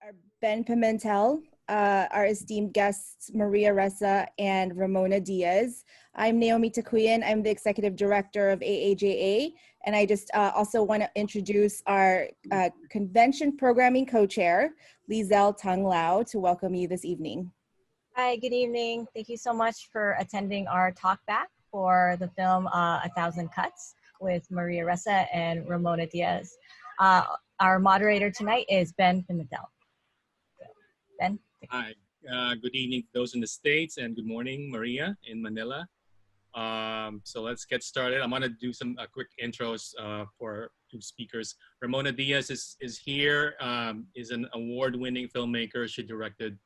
are Ben Pimentel, our esteemed guests, Maria Ressa and Ramona Diaz. I'm Naomi Taquian. I'm the Executive Director of AAJA, and I just also want to introduce our convention programming co-chair, Lizelle Tung Lau, to welcome you this evening. Hi, good evening. Thank you so much for attending our Talkback for the film A Thousand Cuts with Maria Ressa and Ramona Diaz. Our moderator tonight is Ben Pimentel. Ben? Hi, good evening to those in the States, and good morning, Maria in Manila. So let's get started. I'm going to do some quick intros for two speakers. Ramona Diaz is here, is an award-winning filmmaker. She directed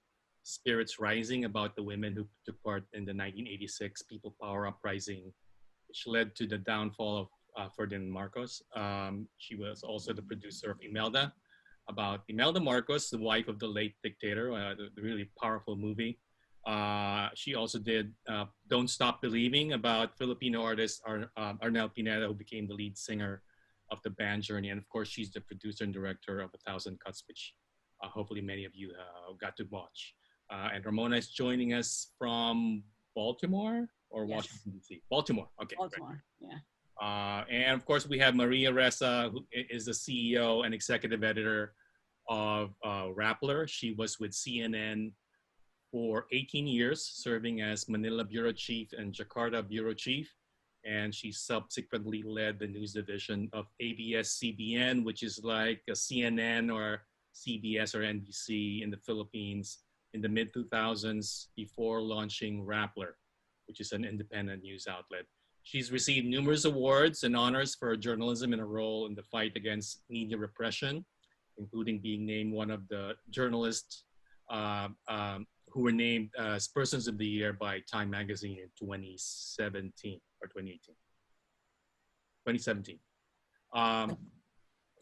Spirits Rising, about the women who took part in the 1986 People Power Uprising, which led to the downfall of Ferdinand Marcos. She was also the producer of Imelda, about Imelda Marcos, the wife of the late dictator, the really powerful movie. She also did Don't Stop Believing, about Filipino artist Arnel Pineda, who became the lead singer of the band Journey. And of course, she's the producer and director of A Thousand Cuts, which hopefully many of you got to watch. And Ramona is joining us from Baltimore or yes. Washington, D.C.? Baltimore, okay. Baltimore, great. Yeah. And of course, we have Maria Ressa, who is the CEO and executive editor of Rappler. She was with CNN for 18 years, serving as Manila Bureau Chief and Jakarta Bureau Chief. And she subsequently led the news division of ABS-CBN, which is like a CNN or CBS or NBC in the Philippines in the mid-2000s, before launching Rappler, which is an independent news outlet. She's received numerous awards and honors for journalism in a role in the fight against media repression, including being named one of the journalists who were named as Persons of the Year by Time Magazine in 2017 or 2018. 2017.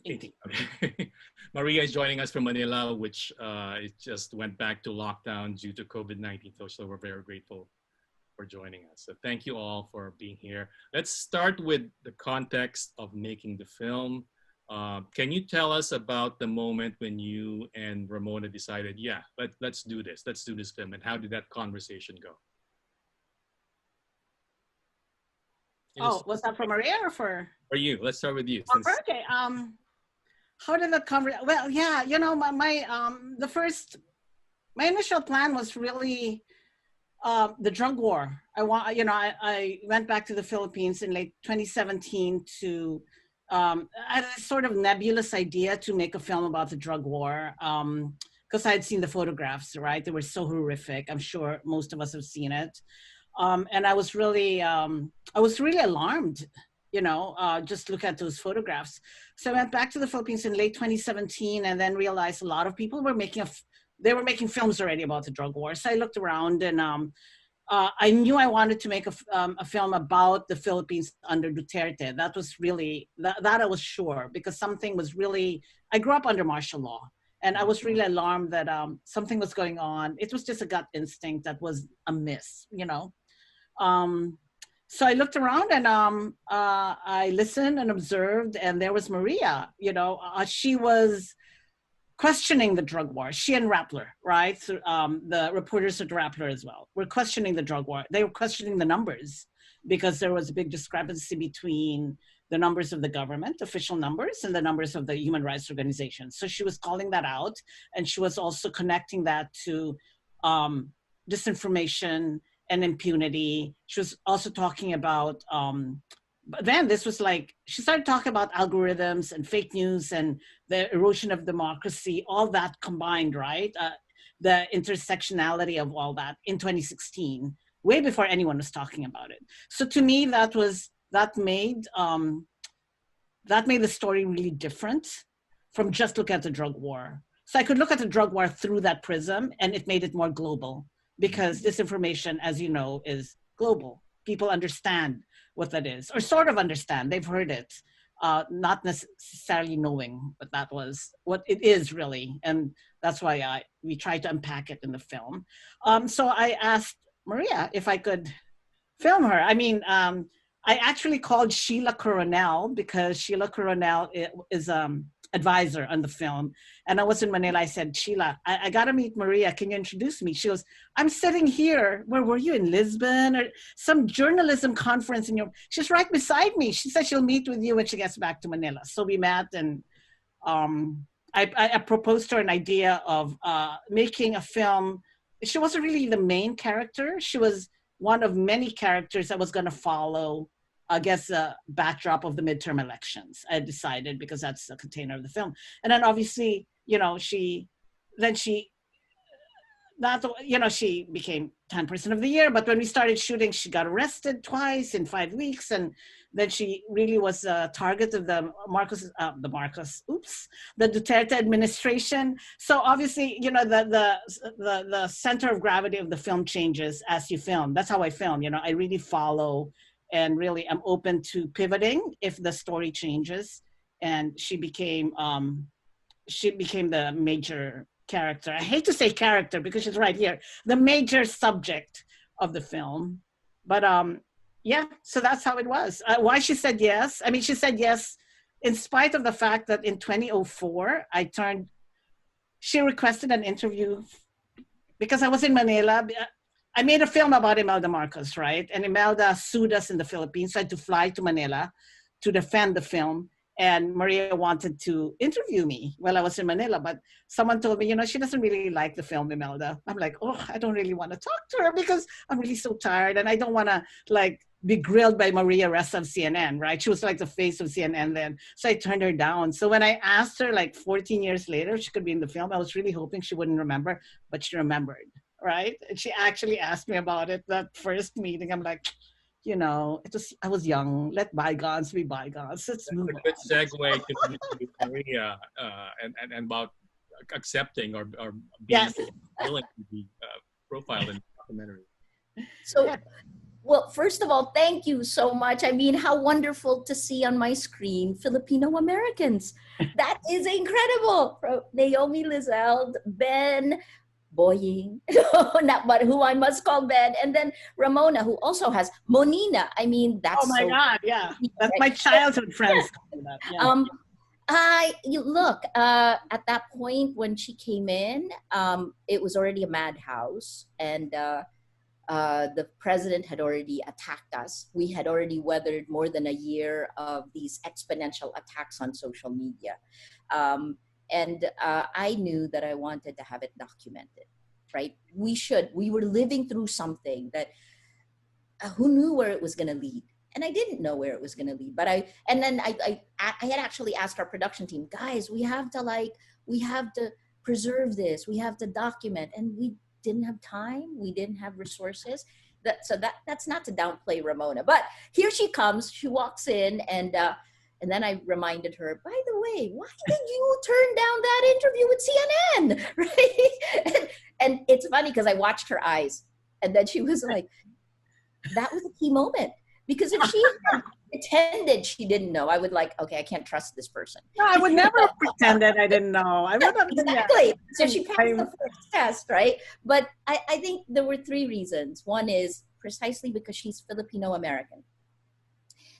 18. Okay. Maria is joining us from Manila, which it just went back to lockdown due to COVID-19, so we're very grateful for joining us. So thank you all for being here. Let's start with the context of making the film. Can you tell us about the moment when you and Ramona decided, yeah, let's do this film, and how did that conversation go? Oh, was that for Maria or for? For you, let's start with you. Okay, how did that conversation, well, yeah, you know, my initial plan was really, the drug war. I went back to the Philippines in late 2017 to, I had a sort of nebulous idea to make a film about the drug war, because I had seen the photographs, right? They were so horrific. I'm sure most of us have seen it. And I was really alarmed, you know, just look at those photographs. So I went back to the Philippines in late 2017 and then realized a lot of people were making films already about the drug war. So I looked around and I knew I wanted to make a film about the Philippines under Duterte. That was really, that I was sure, because something was really, I grew up under martial law and I was really alarmed that something was going on. It was just a gut instinct that was amiss, you know. So I looked around and I listened and observed, and there was Maria, you know, she was questioning the drug war. She and Rappler, right? So, the reporters at Rappler as well were questioning the drug war. They were questioning the numbers because there was a big discrepancy between the numbers of the government, official numbers, and the numbers of the human rights organizations. So she was calling that out, and she was also connecting that to disinformation and impunity. She was also talking about, but then this was like, she started talking about algorithms and fake news and the erosion of democracy, all that combined, right? The intersectionality of all that in 2016, way before anyone was talking about it. So to me, that made the story really different from just look at the drug war. So I could look at the drug war through that prism, and it made it more global, because this information, as you know, is global. People understand what that is, or sort of understand. They've heard it, not necessarily knowing what that was, what it is really. And that's why we tried to unpack it in the film. So I asked Maria if I could film her. I mean, I actually called Sheila Coronel because Sheila Coronel is advisor on the film. And I was in Manila. I said, Sheila, I got to meet Maria. Can you introduce me? She goes, I'm sitting here. Where were you, in Lisbon or some journalism conference in your, she's right beside me. She said she'll meet with you when she gets back to Manila. So we met, and I proposed to her an idea of making a film. She wasn't really the main character. She was one of many characters that was going to follow, I guess, the backdrop of the midterm elections. I decided, because that's the container of the film. And then obviously, you know, she became 10 Person of the Year. But when we started shooting, she got arrested twice in 5 weeks. And then she really was a target of the Duterte administration. So obviously, you know, the center of gravity of the film changes as you film. That's how I film. You know, I really follow, and really I'm open to pivoting if the story changes. And she became the major character. I hate to say character because she's right here, the major subject of the film. But yeah, so that's how it was. Why she said yes? I mean, she said yes in spite of the fact that in 2004, she requested an interview because I was in Manila. I made a film about Imelda Marcos, right? And Imelda sued us in the Philippines. So I had to fly to Manila to defend the film. And Maria wanted to interview me while I was in Manila, but someone told me, you know, she doesn't really like the film, Imelda. I'm like, oh, I don't really want to talk to her because I'm really so tired, and I don't want to like be grilled by Maria Ressa of CNN, right? She was like the face of CNN then. So I turned her down. So when I asked her like 14 years later, if she could be in the film, I was really hoping she wouldn't remember, but she remembered, right? And she actually asked me about it that first meeting. I'm like, you know, I was young. Let bygones be bygones. Let's move on. That's a good segue to Maria and about accepting or being willing to be profiled in the documentary. So, well, first of all, thank you so much. I mean, how wonderful to see on my screen Filipino Americans. That is incredible. Naomi Lizelle, Ben, Boying, not but who I must call Ben, and then Ramona, who also has Monina. I mean, that's oh my God, yeah, that's my childhood friends. Yeah. You look at that point when she came in, it was already a madhouse, and the president had already attacked us. We had already weathered more than a year of these exponential attacks on social media. And I knew that I wanted to have it documented, right? We were living through something that, who knew where it was going to lead? And I didn't know where it was going to lead, but I had actually asked our production team, guys, we have to preserve this. We have to document. And we didn't have time. We didn't have resources. That's not to downplay Ramona, but here she comes, she walks in, and then I reminded her, by the way, why did you turn down that interview with CNN? Right? And it's funny because I watched her eyes, and then she was like, that was a key moment. Because if she had pretended she didn't know, I would like, okay, I can't trust this person. No, I would never have pretended I didn't know. I would have. Exactly. Yeah. So she passed the first test, right? But I think there were three reasons. One is precisely because she's Filipino American.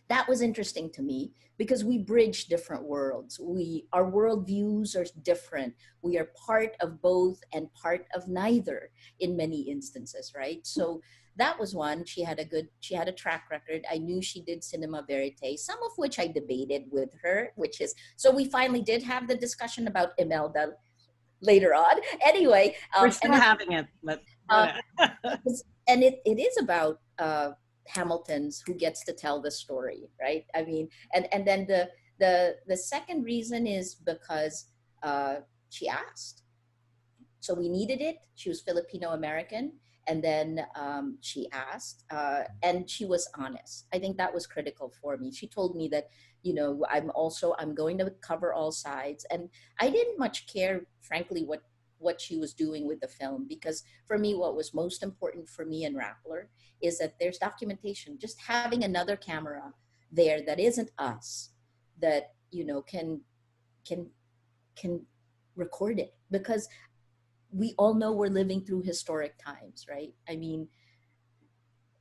That was interesting to me because we bridge different worlds. Our worldviews are different. We are part of both and part of neither in many instances, right? So that was one. She had a track record. I knew she did cinema verite, some of which I debated with her, so we finally did have the discussion about Imelda later on. Anyway. We're still having it. But, and it is about Hamilton's who gets to tell the story, right? I mean, and then the second reason is because she asked. So we needed it. She was Filipino American. And then she asked, and she was honest. I think that was critical for me. She told me that, you know, I'm going to cover all sides. And I didn't much care, frankly, what she was doing with the film, because for me, what was most important for me in Rappler is that there's documentation, just having another camera there that isn't us, that, you know, can record it, because we all know we're living through historic times, right? I mean,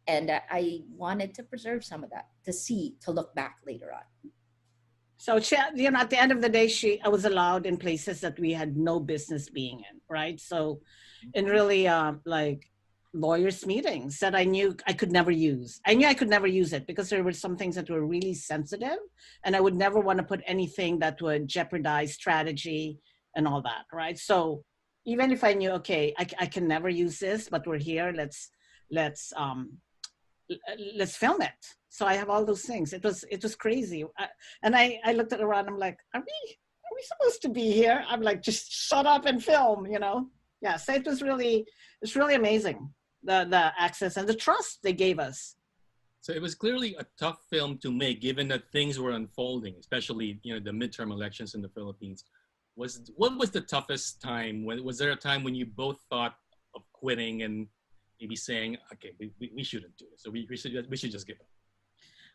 and I wanted to preserve some of that, to look back later on. So she, you know, at the end of the day, I was allowed in places that we had no business being in, right? So, in really like lawyers' meetings that I knew I could never use. I knew I could never use it because there were some things that were really sensitive, and I would never want to put anything that would jeopardize strategy and all that, right? So, even if I knew, okay, I can never use this, but we're here. Let's let's film it. So I have all those things. It was crazy. And I looked at around. I'm like, are we supposed to be here? I'm like, just shut up and film, you know? Yeah. So it's really amazing, the access and the trust they gave us. So it was clearly a tough film to make, given that things were unfolding, especially the midterm elections in the Philippines. What was the toughest time? Was there a time when you both thought of quitting and maybe saying, okay, we shouldn't do it, so we should just give up?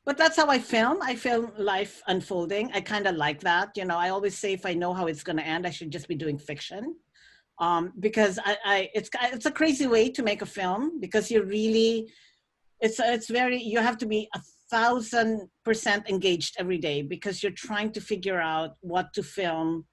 But that's how I film. I film life unfolding. I kind of like that. You know, I always say if I know how it's going to end, I should just be doing fiction. Because it's a crazy way to make a film because you really, it's very, you have to be 1,000% engaged every day because you're trying to figure out what to film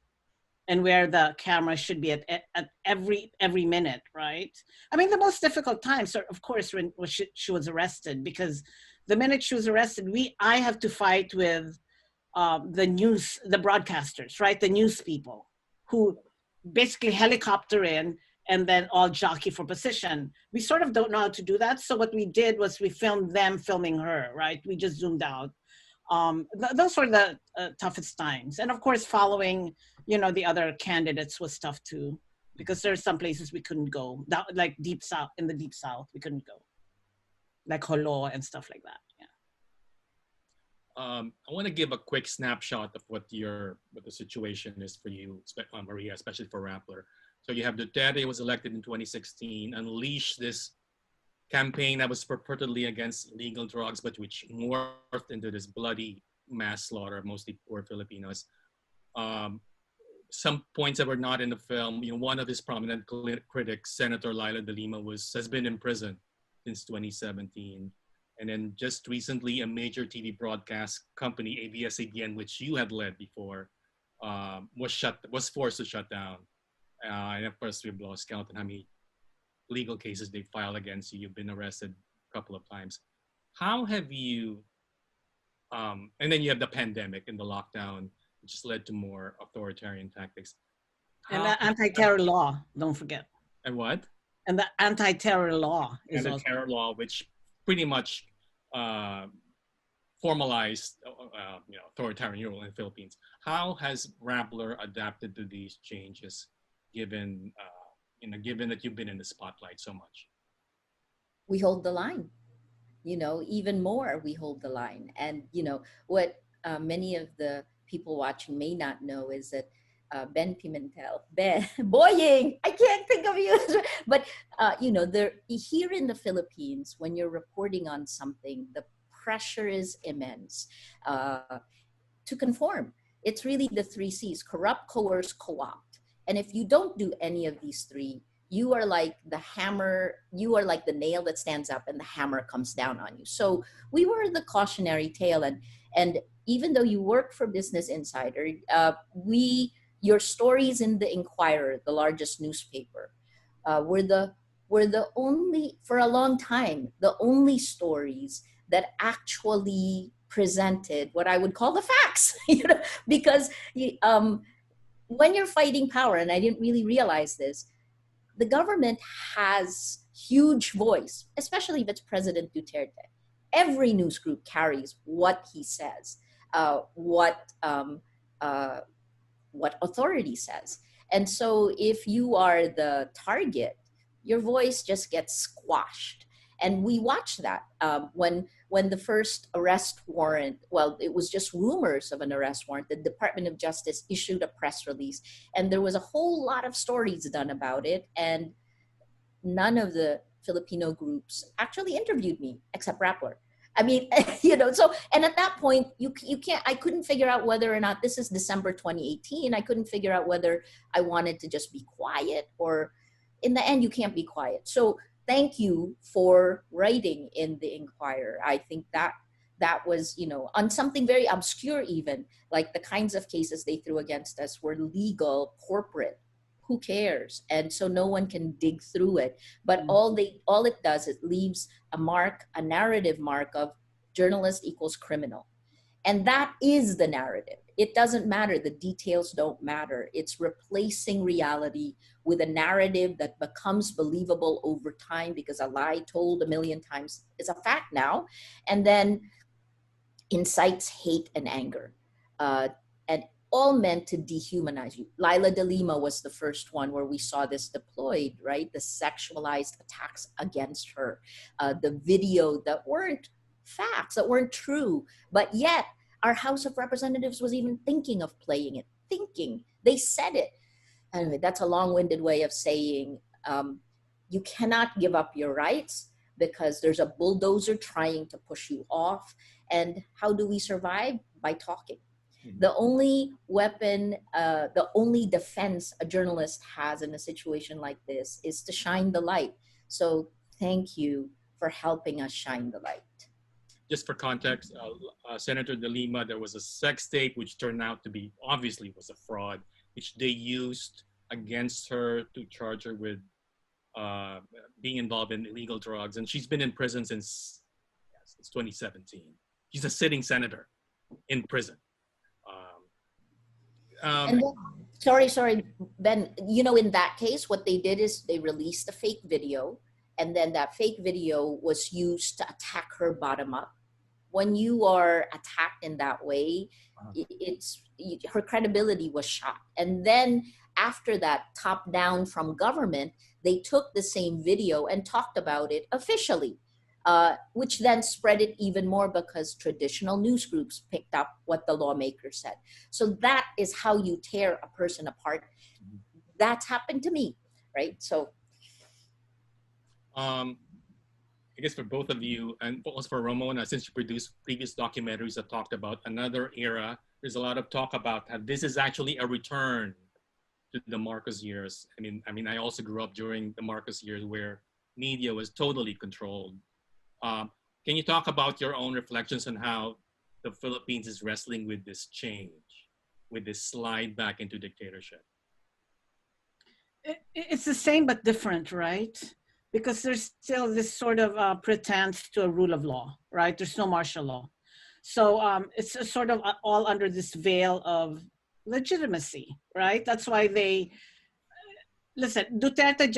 and where the camera should be at every minute, right? I mean, the most difficult times are, of course, when she was arrested, because the minute she was arrested, I have to fight with the broadcasters, right? The news people who basically helicopter in and then all jockey for position. We sort of don't know how to do that. So what we did was we filmed them filming her, right? We just zoomed out. Those were the toughest times. And of course, following, the other candidates was tough too, because there are some places we couldn't go, like deep south, in the deep south, we couldn't go, like Holo and stuff like that. Yeah. I want to give a quick snapshot of what the situation is for you, Maria, especially for Rappler. So you have Duterte was elected in 2016, unleashed this campaign that was purportedly against illegal drugs, but which morphed into this bloody mass slaughter of mostly poor Filipinos. Some points that were not in the film, one of his prominent critics, Senator Laila de Lima, has been in prison since 2017. And then just recently, a major TV broadcast company, ABS-CBN, which you had led before, was forced to shut down. And of course, we've lost count on how many legal cases they filed against you. You've been arrested a couple of times. How have you, and then you have the pandemic and the lockdown, which has led to more authoritarian tactics. And the anti-terror law, don't forget. And what? And the anti-terror law. And the terror law, which pretty much formalized authoritarian rule in the Philippines. How has Rappler adapted to these changes, given that you've been in the spotlight so much? We hold the line, even more, we hold the line. And, what many of the people watching may not know is that Ben Pimentel, Boying, I can't think of you, but, here in the Philippines, when you're reporting on something, the pressure is immense to conform. It's really the 3 C's: corrupt, coerce, co-opt. And if you don't do any of these 3, you are like the hammer, you are like the nail that stands up and the hammer comes down on you. So we were the cautionary tale. And even though you work for Business Insider, your stories in the Inquirer, the largest newspaper, were the only, for a long time, the only stories that actually presented what I would call the facts, because when you're fighting power, and I didn't really realize this, the government has huge voice, especially if it's President Duterte. Every news group carries what he says, what authority says. And so if you are the target, your voice just gets squashed. And we watched that when the first arrest warrant, well, it was just rumors of an arrest warrant, the Department of Justice issued a press release, and there was a whole lot of stories done about it, and none of the Filipino groups actually interviewed me except Rappler. I mean, so, and at that point, you can't, I couldn't figure out whether or not, this is December 2018, I couldn't figure out whether I wanted to just be quiet, or in the end, you can't be quiet. So thank you for writing in the Inquirer. I think that that was, you know, on something very obscure even, like the kinds of cases they threw against us were legal, corporate. Who cares? And so no one can dig through it. But all it does, it leaves a mark, a narrative mark of journalist equals criminal. And that is the narrative. It doesn't matter. The details don't matter. It's replacing reality with a narrative that becomes believable over time because a lie told a million times is a fact now, and then incites hate and anger. And all meant to dehumanize you. Lila de Lima was the first one where we saw this deployed, right? The sexualized attacks against her, the video that weren't facts, that weren't true, but yet our House of Representatives was even thinking of playing it, they said it. Anyway, that's a long-winded way of saying you cannot give up your rights because there's a bulldozer trying to push you off. And how do we survive? By talking. The only weapon, the only defense a journalist has in a situation like this is to shine the light. So thank you for helping us shine the light. Just for context, Senator De Lima, there was a sex tape which turned out to be, obviously was a fraud, which they used against her to charge her with being involved in illegal drugs. And she's been in prison since 2017. She's a sitting senator in prison. And then, sorry, Ben, you know, in that case, what they did is they released a fake video, and then that fake video was used to attack her bottom up. When you are attacked in that way, her credibility was shot. And then after that, top down from government, they took the same video and talked about it officially. Which then spread it even more because traditional news groups picked up what the lawmaker said. So that is how you tear a person apart. That's happened to me, right? So, I guess for both of you, and also for Ramona, since you produced previous documentaries that talked about another era, there's a lot of talk about how this is actually a return to the Marcos years. I mean, I also grew up during the Marcos years where media was totally controlled. Can you talk about your own reflections on how the Philippines is wrestling with this change, with this slide back into dictatorship? It's the same but different, right? Because there's still this sort of pretense to a rule of law, right? There's no martial law. So it's a sort of all under this veil of legitimacy, right? That's why they, listen, Duterte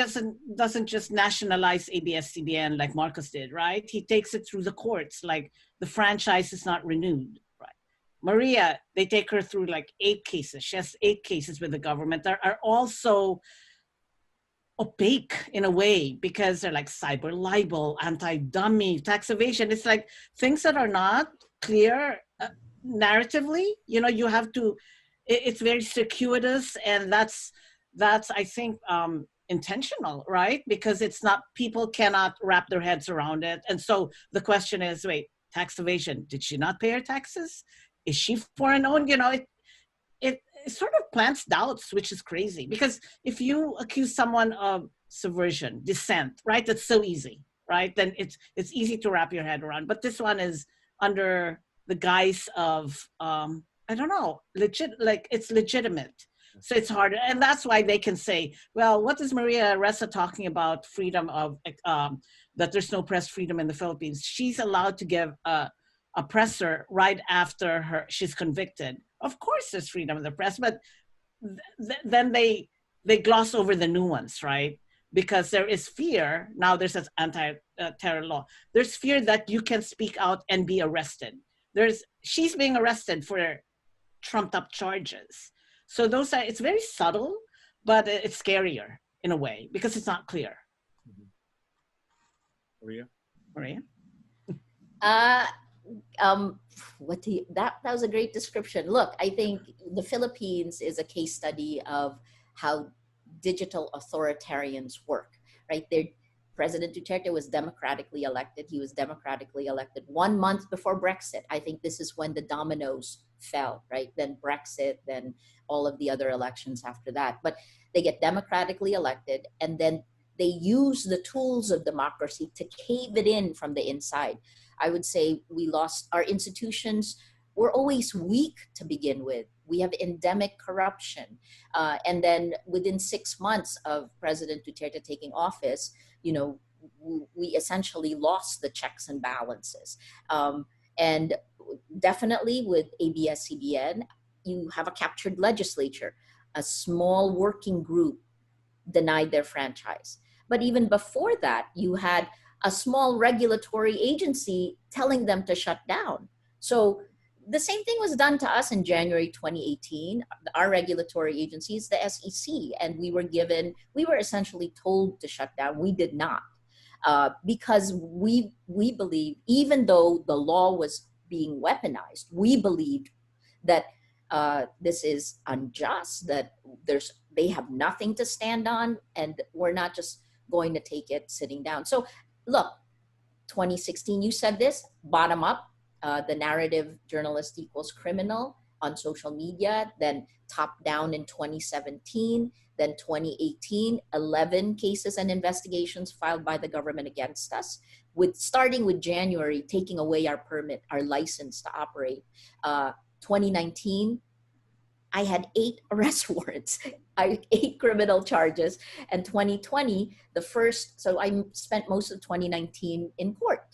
doesn't just nationalize ABS-CBN like Marcos did, right? He takes it through the courts, like the franchise is not renewed, right? Maria, they take her through like 8 cases. She has 8 cases with the government that are also opaque in a way because they're like cyber libel, anti-dummy, tax evasion. It's like things that are not clear narratively. You know, you have to, it's very circuitous, and that's I think intentional, right? Because it's not, people cannot wrap their heads around it. And so the question is, wait, tax evasion, did she not pay her taxes? Is she foreign owned? You know, it sort of plants doubts, which is crazy. Because if you accuse someone of subversion, dissent, right? That's so easy, right? Then it's easy to wrap your head around. But this one is under the guise of, I don't know, it's legitimate. So it's harder. And that's why they can say, well, what is Maria Ressa talking about freedom of, that there's no press freedom in the Philippines? She's allowed to give a presser right after she's convicted. Of course there's freedom of the press, but then they gloss over the nuance, right? Because there is fear. Now there's this anti-terror law. There's fear that you can speak out and be arrested. She's being arrested for trumped up charges. So it's very subtle, but it's scarier in a way because it's not clear. Maria? That was a great description. Look, I think the Philippines is a case study of how digital authoritarians work, right? President Duterte was democratically elected. He was democratically elected 1 month before Brexit. I think this is when the dominoes fell, right? Then Brexit, then all of the other elections after that. But they get democratically elected, and then they use the tools of democracy to cave it in from the inside. I would say we lost our institutions. Were always weak to begin with. We have endemic corruption. And then within 6 months of President Duterte taking office, you know, we essentially lost the checks and balances. And definitely with ABS-CBN, you have a captured legislature. A small working group denied their franchise. But even before that, you had a small regulatory agency telling them to shut down. So the same thing was done to us in January 2018. Our regulatory agency is the SEC, and we were essentially told to shut down. We did not, because we believe, even though the law was being weaponized, we believed that this is unjust, that they have nothing to stand on, and we're not just going to take it sitting down. So look, 2016, you said this, bottom up, the narrative journalist equals criminal on social media, then top down in 2017, then 2018, 11 cases and investigations filed by the government against us, starting with January, taking away our permit, our license to operate. 2019, I had 8 arrest warrants, 8 criminal charges, and 2020, so I spent most of 2019 in court.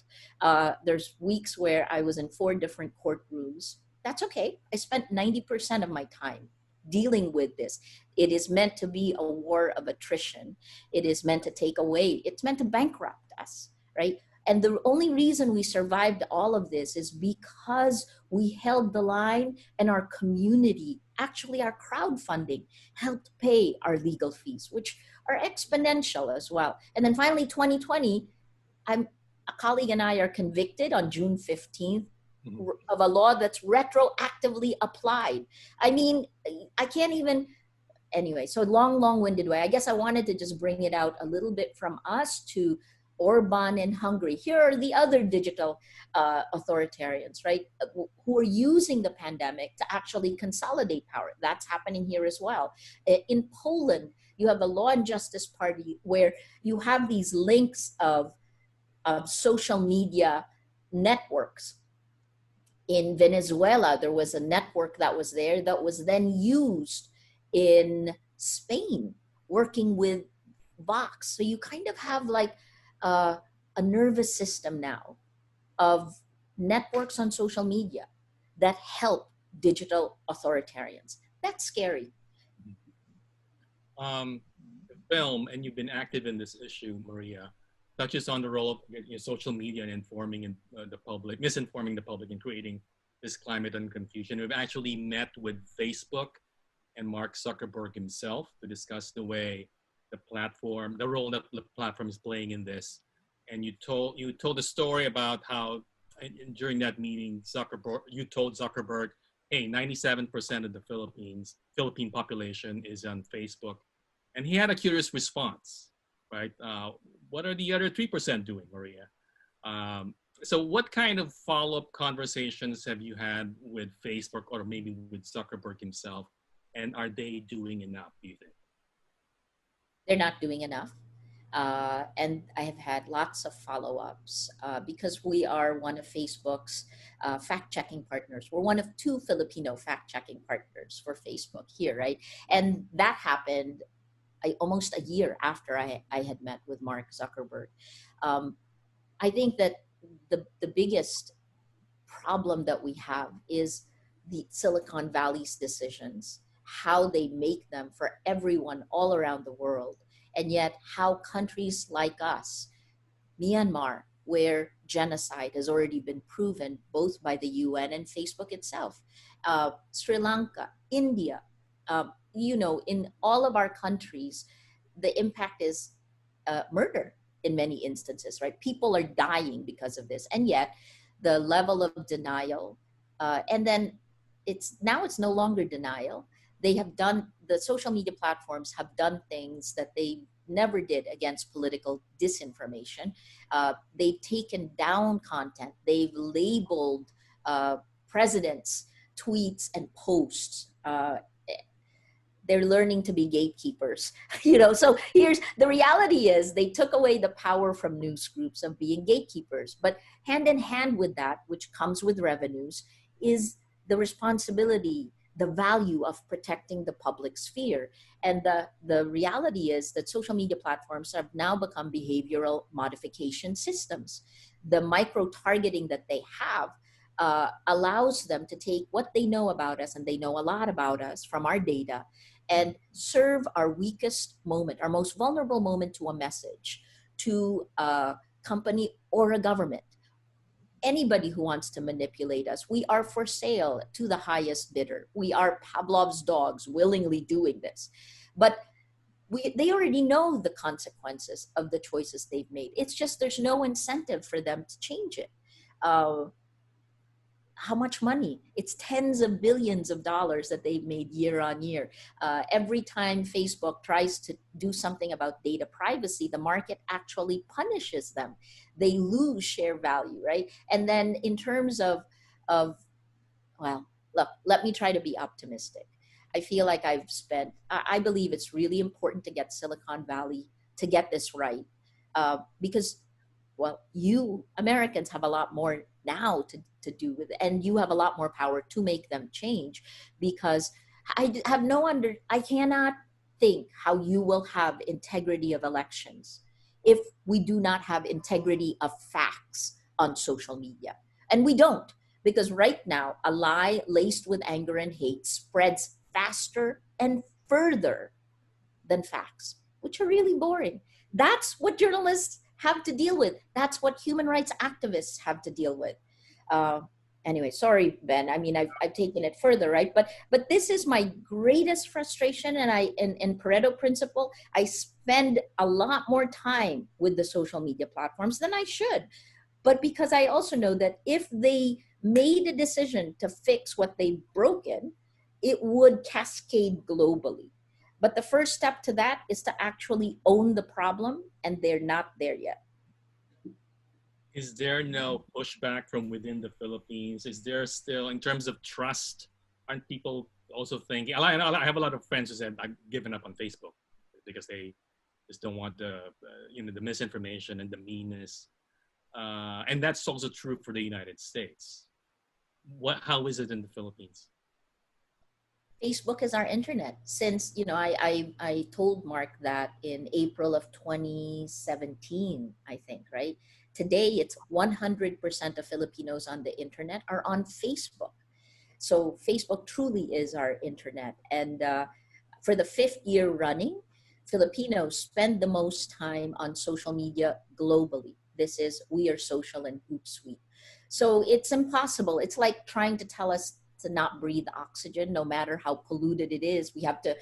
There's weeks where I was in 4 different courtrooms. That's okay. I spent 90% of my time dealing with this. It is meant to be a war of attrition. It is meant to take away, it's meant to bankrupt us, right? And the only reason we survived all of this is because we held the line, and our community, actually our crowdfunding, helped pay our legal fees, which are exponential as well. And then finally, 2020, a colleague and I are convicted on June 15th of a law that's retroactively applied. I mean, I can't even, anyway, so long-winded way. I guess I wanted to just bring it out a little bit from us to Orban in Hungary. Here are the other digital authoritarians, right, who are using the pandemic to actually consolidate power. That's happening here as well. In Poland, you have a Law and Justice Party where you have these links of social media networks. In Venezuela, there was a network that was there that was then used in Spain, working with Vox. So you kind of have like a nervous system now of networks on social media that help digital authoritarians. That's scary. The film, and you've been active in this issue, Maria, touches on the role of social media in informing the public, misinforming the public, and creating this climate and confusion. We've actually met with Facebook and Mark Zuckerberg himself to discuss the way the role that the platform is playing in this. And you told a story about how during that meeting, you told Zuckerberg, hey, 97% of the Philippine population is on Facebook. And he had a curious response, right? What are the other 3% doing, Maria? So what kind of follow-up conversations have you had with Facebook or maybe with Zuckerberg himself? And are they doing enough, do you think? They're not doing enough. And I have had lots of follow-ups because we are one of Facebook's fact-checking partners. We're one of 2 Filipino fact-checking partners for Facebook here, right? And that happened almost a year after I had met with Mark Zuckerberg. I think that the biggest problem that we have is the Silicon Valley's decisions, how they make them for everyone all around the world. And yet how countries like us, Myanmar, where genocide has already been proven both by the UN and Facebook itself, Sri Lanka, India, in all of our countries, the impact is murder in many instances, right? People are dying because of this. And yet the level of denial, and then it's no longer denial. The social media platforms have done things that they never did against political disinformation. They've taken down content. They've labeled presidents' tweets and posts. they're learning to be gatekeepers. So here's the reality: is they took away the power from news groups of being gatekeepers. But hand in hand with that, which comes with revenues, is the responsibility, the value of protecting the public sphere. And the reality is that social media platforms have now become behavioral modification systems. The micro-targeting that they have allows them to take what they know about us, and they know a lot about us from our data, and serve our weakest moment, our most vulnerable moment, to a message, to a company or a government. Anybody who wants to manipulate us, we are for sale to the highest bidder. We are Pavlov's dogs willingly doing this. But they already know the consequences of the choices they've made. It's just there's no incentive for them to change it. How much money? It's tens of billions of dollars that they've made year on year. Every time Facebook tries to do something about data privacy, the market actually punishes them. They lose share value, right? And then in terms of well, look, let me try to be optimistic. I feel like I believe it's really important to get Silicon Valley to get this right, because, well, you Americans have a lot more now to do with it, and you have a lot more power to make them change, because I cannot think how you will have integrity of elections if we do not have integrity of facts on social media. And we don't, because right now a lie laced with anger and hate spreads faster and further than facts, which are really boring. That's what journalists have to deal with. That's what human rights activists have to deal with. Anyway, sorry, Ben. I mean, I've taken it further, right? But this is my greatest frustration, and in Pareto principle, I spend a lot more time with the social media platforms than I should. But because I also know that if they made a decision to fix what they've broken, it would cascade globally. But the first step to that is to actually own the problem, and they're not there yet. Is there no pushback from within the Philippines? Is there still, in terms of trust, aren't people also thinking? I have a lot of friends who said I've given up on Facebook because they just don't want the misinformation and the meanness, and that's also true for the United States. How is it in the Philippines? Facebook is our internet. Since, I told Mark that in April of 2017, I think, right? Today, it's 100% of Filipinos on the internet are on Facebook. So Facebook truly is our internet. And for the 5th year running, Filipinos spend the most time on social media globally. This is We Are Social and Hootsuite. So it's impossible. It's like trying to tell us to not breathe oxygen, no matter how polluted it is. We have to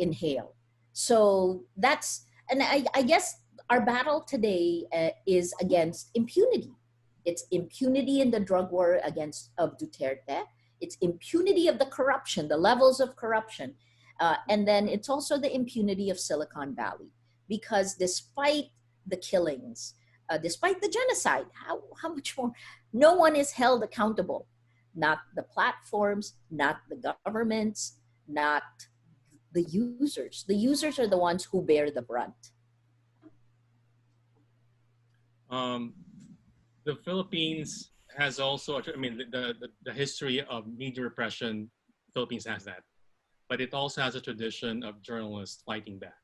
inhale. So and I guess our battle today is against impunity. It's impunity in the drug war of Duterte. It's impunity of the corruption, the levels of corruption. And then it's also the impunity of Silicon Valley. Because despite the killings, despite the genocide, how much more? No one is held accountable. Not the platforms, not the governments, not the users. The users are the ones who bear the brunt. The Philippines has also, the history of media repression, the Philippines has that, but it also has a tradition of journalists fighting back,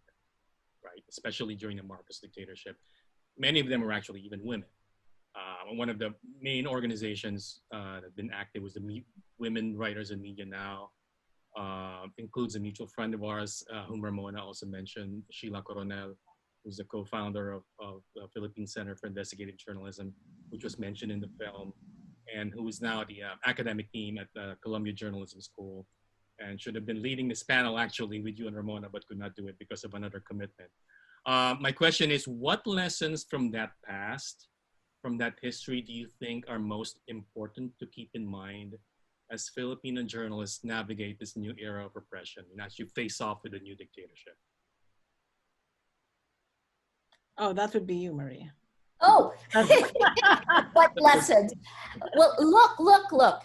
right? Especially during the Marcos dictatorship. Many of them were actually even women. One of the main organizations that have been active was the Women Writers in Media Now. Includes a mutual friend of ours, whom Ramona also mentioned, Sheila Coronel, who's the co-founder of the Philippine Center for Investigative Journalism, which was mentioned in the film, and who is now the academic team at the Columbia Journalism School, and should have been leading this panel actually with you and Ramona, but could not do it because of another commitment. My question is, what lessons from that past, from that history, do you think are most important to keep in mind as Filipino journalists navigate this new era of repression and as you face off with the new dictatorship? Oh, that would be you, Maria. Oh, what lessons? Well, look.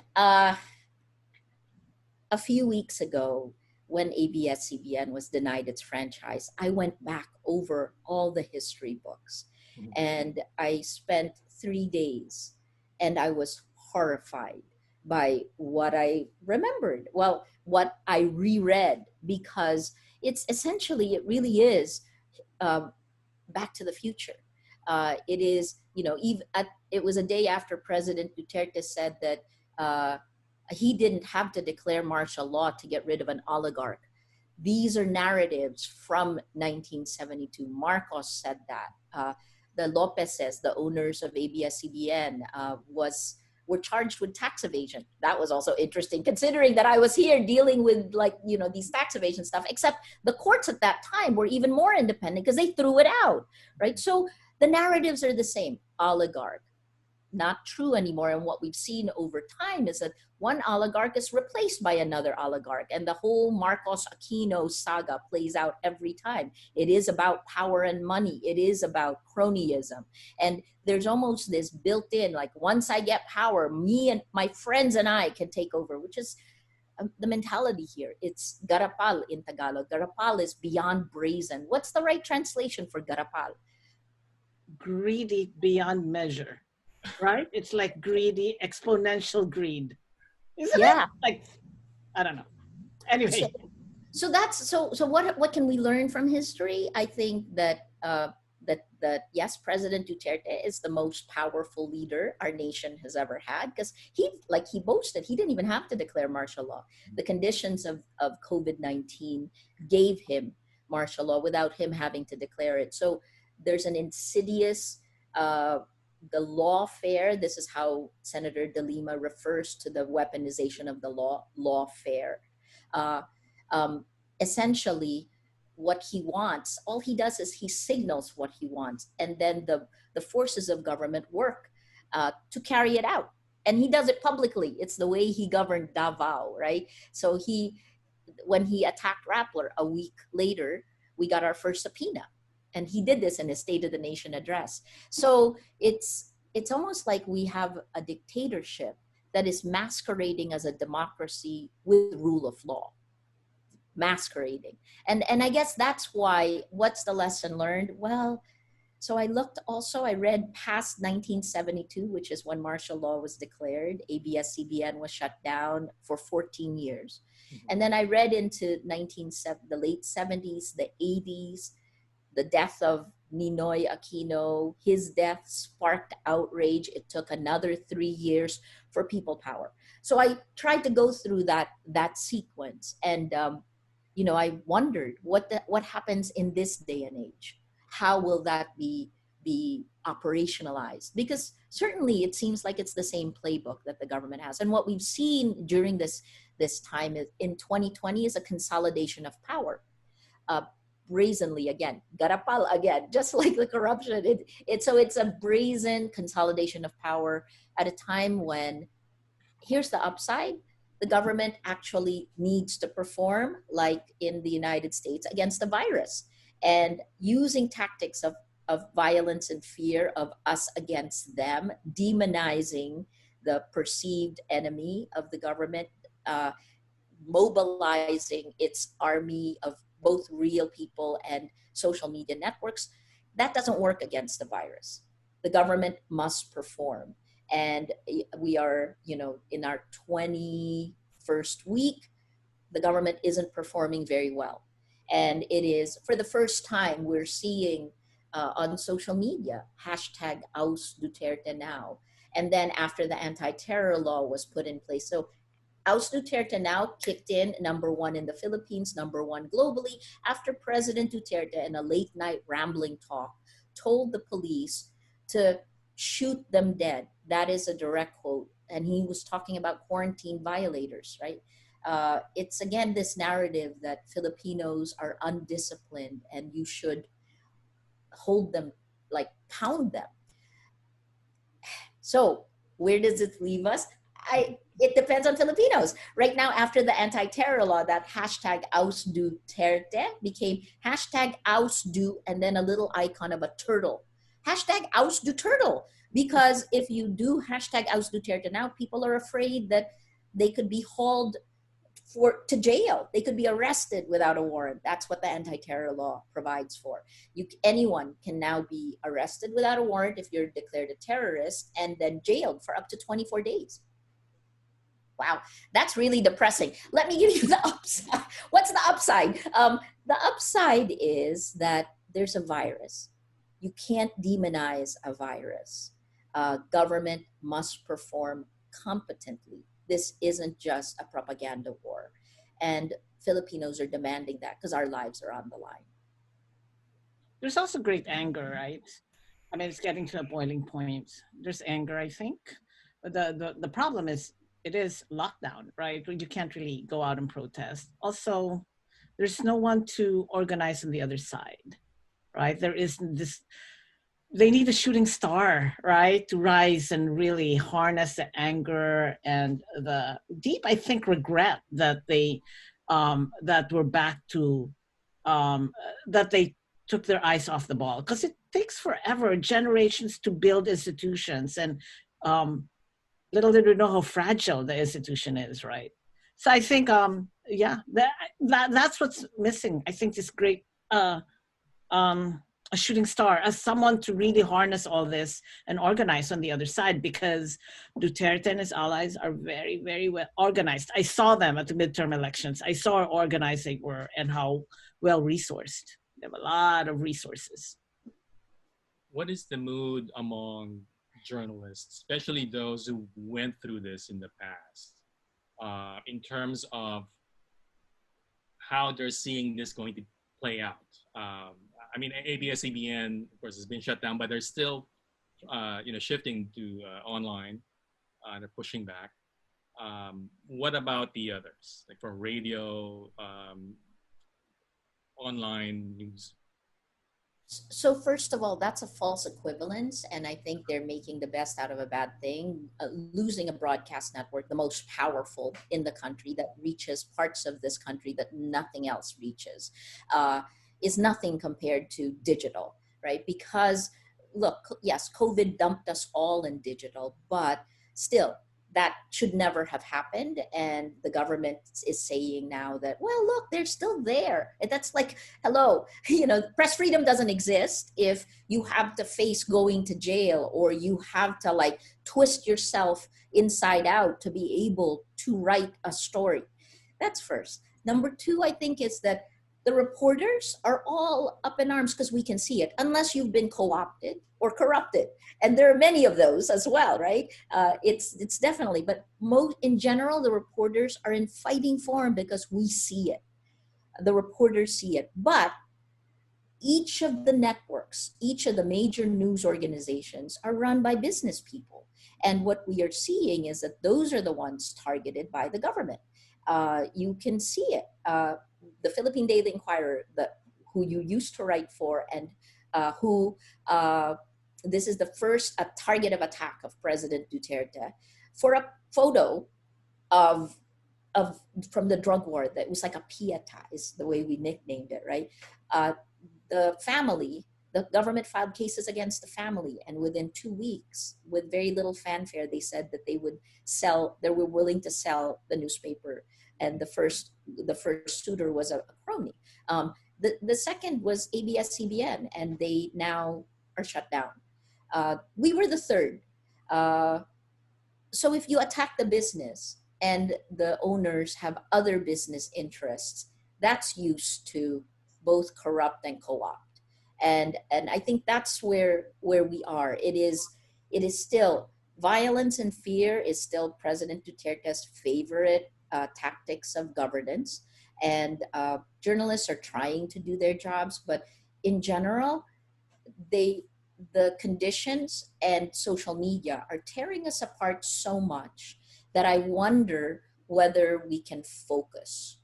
A few weeks ago, when ABS-CBN was denied its franchise, I went back over all the history books. And I spent 3 days and I was horrified by what I remembered. Well, what I reread, because it's essentially, it really is Back to the Future. It is, it was a day after President Duterte said that he didn't have to declare martial law to get rid of an oligarch. These are narratives from 1972. Marcos said that. The Lopezes, the owners of ABS-CBN, were charged with tax evasion. That was also interesting, considering that I was here dealing with these tax evasion stuff, except the courts at that time were even more independent because they threw it out, right? So the narratives are the same. Oligarch, not true anymore. And what we've seen over time is that one oligarch is replaced by another oligarch. And the whole Marcos Aquino saga plays out every time. It is about power and money. It is about cronyism. And there's almost this built-in, like, once I get power, me and my friends and I can take over, which is the mentality here. It's garapal in Tagalog. Garapal is beyond brazen. What's the right translation for garapal? Greedy beyond measure, right? It's like greedy, exponential greed. Isn't it? Like, I don't know. Anyway. So what can we learn from history? I think that that yes, President Duterte is the most powerful leader our nation has ever had, because he boasted he didn't even have to declare martial law. The conditions of COVID-19 gave him martial law without him having to declare it. So there's an insidious the lawfare. This is how Senator De Lima refers to the weaponization of the lawfare. Essentially, what he wants, all he does is he signals what he wants, and then the forces of government work to carry it out. And he does it publicly. It's the way he governed Davao, right? So when he attacked Rappler, a week later, we got our first subpoena. And he did this in his State of the Nation address. So it's almost like we have a dictatorship that is masquerading as a democracy with rule of law. Masquerading. And I guess that's why, what's the lesson learned? Well, so I read past 1972, which is when martial law was declared. ABS-CBN was shut down for 14 years. And then I read into the late 70s, the 80s, the death of Ninoy Aquino. His death sparked outrage. It took another 3 years for people power. So I tried to go through that sequence, and I wondered what happens in this day and age. How will that be operationalized? Because certainly it seems like it's the same playbook that the government has. And what we've seen during this time in 2020 is a consolidation of power. Brazenly again, garapal again, just like the corruption. So it's a brazen consolidation of power at a time when, here's the upside, the government actually needs to perform like in the United States against the virus, and using tactics of violence and fear, of us against them, demonizing the perceived enemy of the government, mobilizing its army of both real people and social media networks. That doesn't work against the virus. The government must perform. And we are, in our 21st week, the government isn't performing very well. And it is, for the first time, we're seeing on social media, hashtag oust Duterte now. And then after the anti-terror law was put in place. So Oust Duterte now kicked in, #1 in the Philippines, #1 globally, after President Duterte, in a late night rambling talk, told the police to shoot them dead. That is a direct quote. And he was talking about quarantine violators, right? It's again this narrative that Filipinos are undisciplined and you should hold them, like pound them. So where does it leave us? It depends on Filipinos. Right now, after the anti-terror law, that hashtag oust Duterte became hashtag oust du, and then a little icon of a turtle. Hashtag oust Duturtle. Because if you do hashtag oust Duterte now, people are afraid that they could be hauled to jail. They could be arrested without a warrant. That's what the anti-terror law provides for. Anyone can now be arrested without a warrant if you're declared a terrorist, and then jailed for up to 24 days. Wow, that's really depressing. Let me give you the upside. What's the upside? The upside is that there's a virus. You can't demonize a virus. Government must perform competently. This isn't just a propaganda war. And Filipinos are demanding that because our lives are on the line. There's also great anger, right? I mean, it's getting to a boiling point. There's anger, I think. But the problem is, it is lockdown, right? You can't really go out and protest. Also, there's no one to organize on the other side, right? There is this, they need a shooting star, right? To rise and really harness the anger and the deep, I think, regret that they, that we're back to, that they took their eyes off the ball. Because it takes forever, generations to build institutions, and little did we know how fragile the institution is, right? So I think, yeah, that's what's missing. I think this great a shooting star, as someone to really harness all this and organize on the other side, because Duterte and his allies are very, very well organized. I saw them at the midterm elections. I saw how organized they were and how well resourced. They have a lot of resources. What is the mood among journalists, especially those who went through this in the past, in terms of how they're seeing this going to play out? I mean, ABS-CBN, of course, has been shut down, but they're still, shifting to online. They're pushing back. What about the others, like for radio, online news? So first of all, that's a false equivalence, and I think they're making the best out of a bad thing. Losing a broadcast network, the most powerful in the country, that reaches parts of this country that nothing else reaches, is nothing compared to digital, right? Because look, yes, COVID dumped us all in digital, but still, that should never have happened. And the government is saying now that, well, look, they're still there. And that's like, hello, press freedom doesn't exist if you have to face going to jail, or you have to like twist yourself inside out to be able to write a story. That's first. Number two, I think, is that the reporters are all up in arms because we can see it, unless you've been co-opted or corrupted. And there are many of those as well, right? It's definitely, but in general, the reporters are in fighting form because we see it. The reporters see it. But each of the networks, each of the major news organizations are run by business people. And what we are seeing is that those are the ones targeted by the government. You can see it. The Philippine Daily Inquirer, who you used to write for, and this is the first target of attack of President Duterte, for a photo from the drug war that was like a pieta, is the way we nicknamed it, right? The government filed cases against the family, and within 2 weeks, with very little fanfare, they said that they were willing to sell the newspaper. And the first suitor was a crony. The second was ABS-CBN, and they now are shut down. We were the third. So if you attack the business and the owners have other business interests, that's used to both corrupt and co-opt. And I think that's where we are. It is still, violence and fear is still President Duterte's favorite tactics of governance, and journalists are trying to do their jobs, but in general, the conditions and social media are tearing us apart so much that I wonder whether we can focus.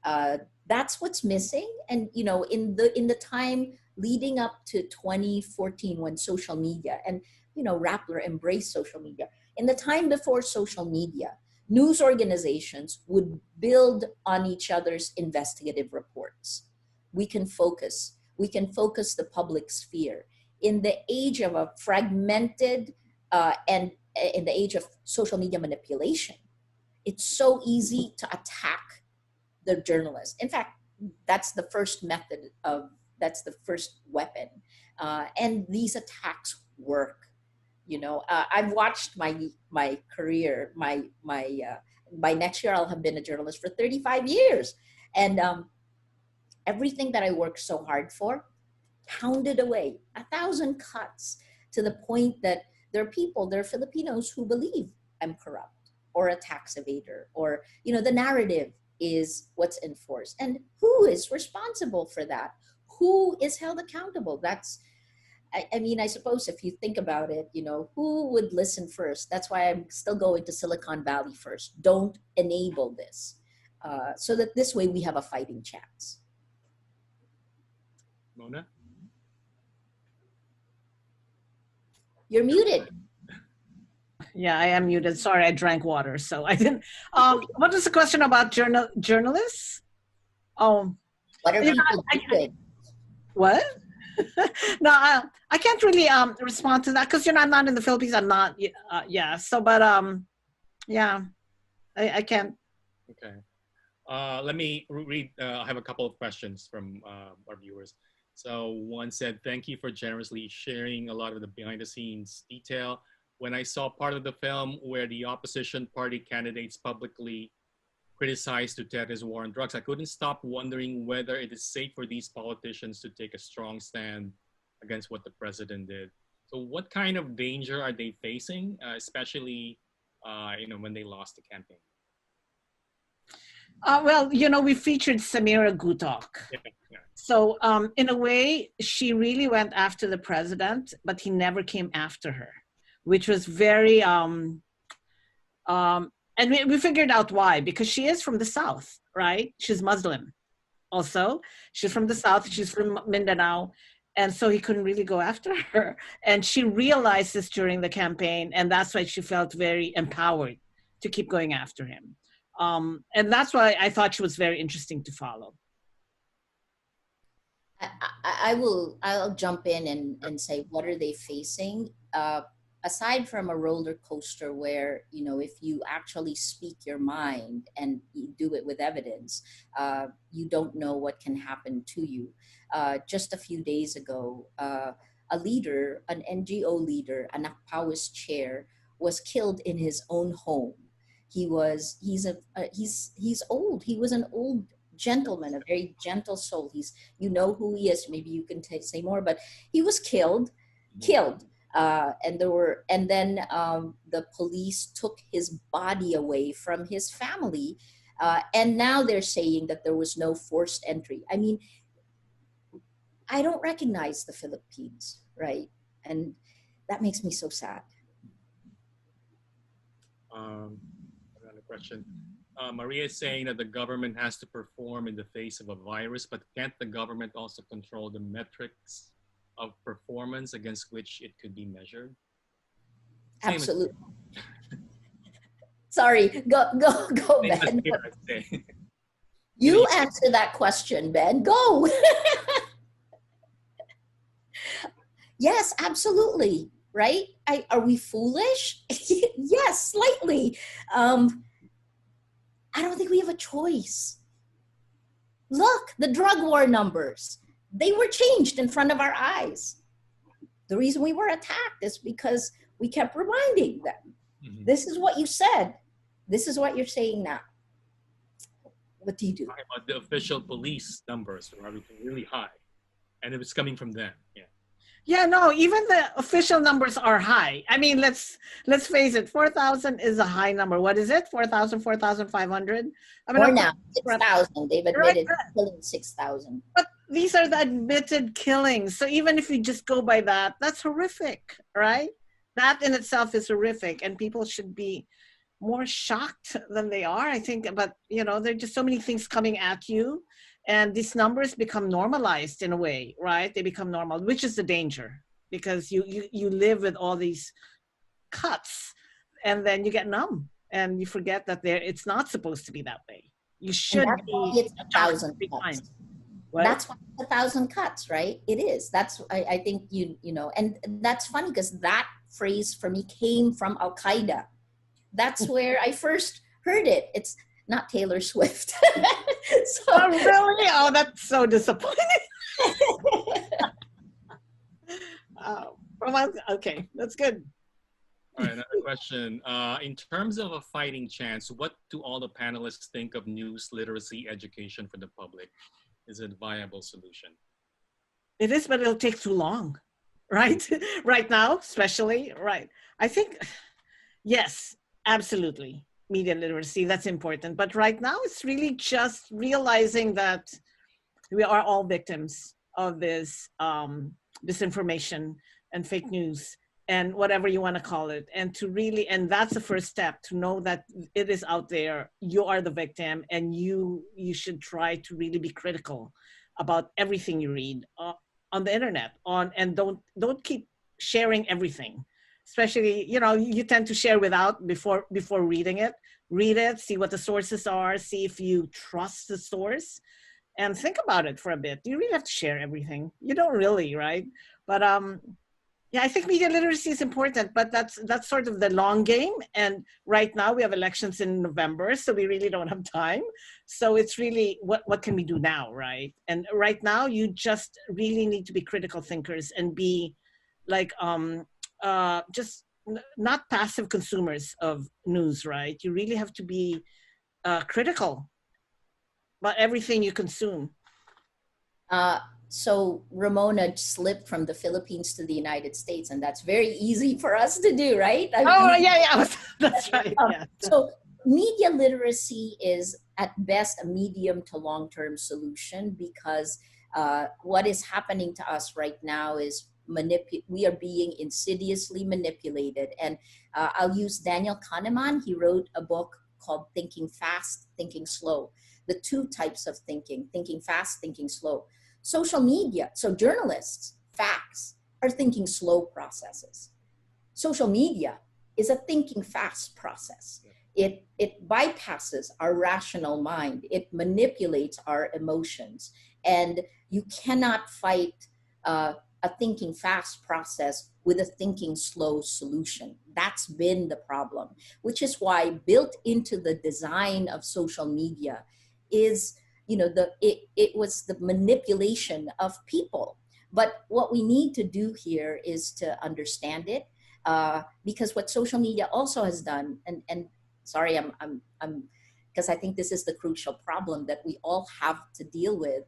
That's what's missing. And in the time leading up to 2014, when social media and Rappler embraced social media, in the time before social media, news organizations would build on each other's investigative reports. We can focus the public sphere. In the age of a fragmented and in the age of social media manipulation, it's so easy to attack the journalist. In fact, that's the first method of, that's the first weapon. And these attacks work. You know, I've watched my career, by next year, I'll have been a journalist for 35 years. And everything that I worked so hard for, pounded away, 1,000 cuts, to the point that there are Filipinos who believe I'm corrupt or a tax evader, or, you know, the narrative is what's enforced. And who is responsible for that? Who is held accountable? That's, I mean, I suppose if you think about it, you know, who would listen first? That's why I'm still going to Silicon Valley first. Don't enable this, so that this way we have a fighting chance. Mona? You're muted. Yeah, I am muted. Sorry, I drank water, so I didn't. What was the question about journalists? Oh, What are people doing? What? No, I can't really respond to that because, you know, I'm not in the Philippines. I'm not. Yeah. So, but yeah, I can't. Okay. Let me read. I have a couple of questions from our viewers. So one said, "Thank you for generously sharing a lot of the behind-the-scenes detail. When I saw part of the film where the opposition party candidates publicly criticized Duterte's war on drugs, I couldn't stop wondering whether it is safe for these politicians to take a strong stand against what the president did. So what kind of danger are they facing, especially you know, when they lost the campaign?" Well, you know, we featured Samira Gutok. Yeah, yeah. So in a way, she really went after the president, but he never came after her, which was very, and we figured out why, because she is from the South, right? She's Muslim also. She's from the South, she's from Mindanao. And so he couldn't really go after her. And she realized this during the campaign, and that's why she felt very empowered to keep going after him. And that's why I thought she was very interesting to follow. I'll jump in and say, what are they facing? Aside from a roller coaster where, you know, if you actually speak your mind and you do it with evidence, you don't know what can happen to you. Just a few days ago, a leader, an NGO leader, an Akpawis chair, was killed in his own home. He's old. He was an old gentleman, a very gentle soul. You know who he is. Maybe you can say more, but he was killed. And then the police took his body away from his family, and now they're saying that there was no forced entry. I mean, I don't recognize the Philippines, right? And that makes me so sad. Another question. Maria is saying that the government has to perform in the face of a virus, but can't the government also control the metrics of performance against which it could be measured? Absolutely. Sorry, go, Ben. You answer that question, Ben. Go. Yes, absolutely. Right? Are we foolish? Yes, slightly. I don't think we have a choice. Look, the drug war numbers, they were changed in front of our eyes. The reason we were attacked is because we kept reminding them, this is what you said. This is what you're saying now. What do you do? Talking about the official police numbers are really high, and it was coming from them. Yeah. Yeah, no, even the official numbers are high. I mean, let's face it, 4,000 is a high number. What is it? 4,000, 4,500? I mean, or now, 6,000. They've admitted killing 6,000. But these are the admitted killings. So even if you just go by that, that's horrific, right? That in itself is horrific, and people should be more shocked than they are, I think. But, you know, there are just so many things coming at you. And these numbers become normalized in a way, right? They become normal, which is the danger, because you live with all these cuts, and then you get numb and you forget that it's not supposed to be that way. You should be. It's 1,000 cuts. That's why it's 1,000 cuts, right? It is. That's I think you know, and that's funny because that phrase for me came from Al Qaeda. That's where I first heard it. not Taylor Swift. So, Oh, really? Oh, that's so disappointing. Okay, that's good. All right, another question. In terms of a fighting chance, what do all the panelists think of news literacy education for the public? Is it a viable solution? It is, but it'll take too long, right? Right now, especially, right? I think, yes, absolutely. Media literacy, that's important. But right now, it's really just realizing that we are all victims of this disinformation and fake news and whatever you want to call it. And to really, and that's the first step, to know that it is out there, you are the victim, and you should try to really be critical about everything you read on the internet, and don't keep sharing everything. Especially, you tend to share without before reading it. Read it, see what the sources are, see if you trust the source, and think about it for a bit. Do you really have to share everything? You don't really, right? But yeah, I think media literacy is important, but that's sort of the long game. And right now we have elections in November, so we really don't have time. So it's really what can we do now, right? And right now you just really need to be critical thinkers and be like just not passive consumers of news, right? You really have to be critical about everything you consume. So Ramona slipped from the Philippines to the United States, and that's very easy for us to do, right? Yeah, that's right. Yeah. So media literacy is at best a medium to long-term solution, because what is happening to us right now is we are being insidiously manipulated. And I'll use Daniel Kahneman. He wrote a book called Thinking Fast, Thinking Slow. The two types of thinking fast, thinking slow. Social media, so journalists, facts, are thinking slow processes. Social media is a thinking fast process. It bypasses our rational mind. It manipulates our emotions. And you cannot fight a thinking fast process with a thinking slow solution. That's been the problem, which is why built into the design of social media is, it was the manipulation of people. But what we need to do here is to understand it, because what social media also has done, and sorry, I'm because I think this is the crucial problem that we all have to deal with.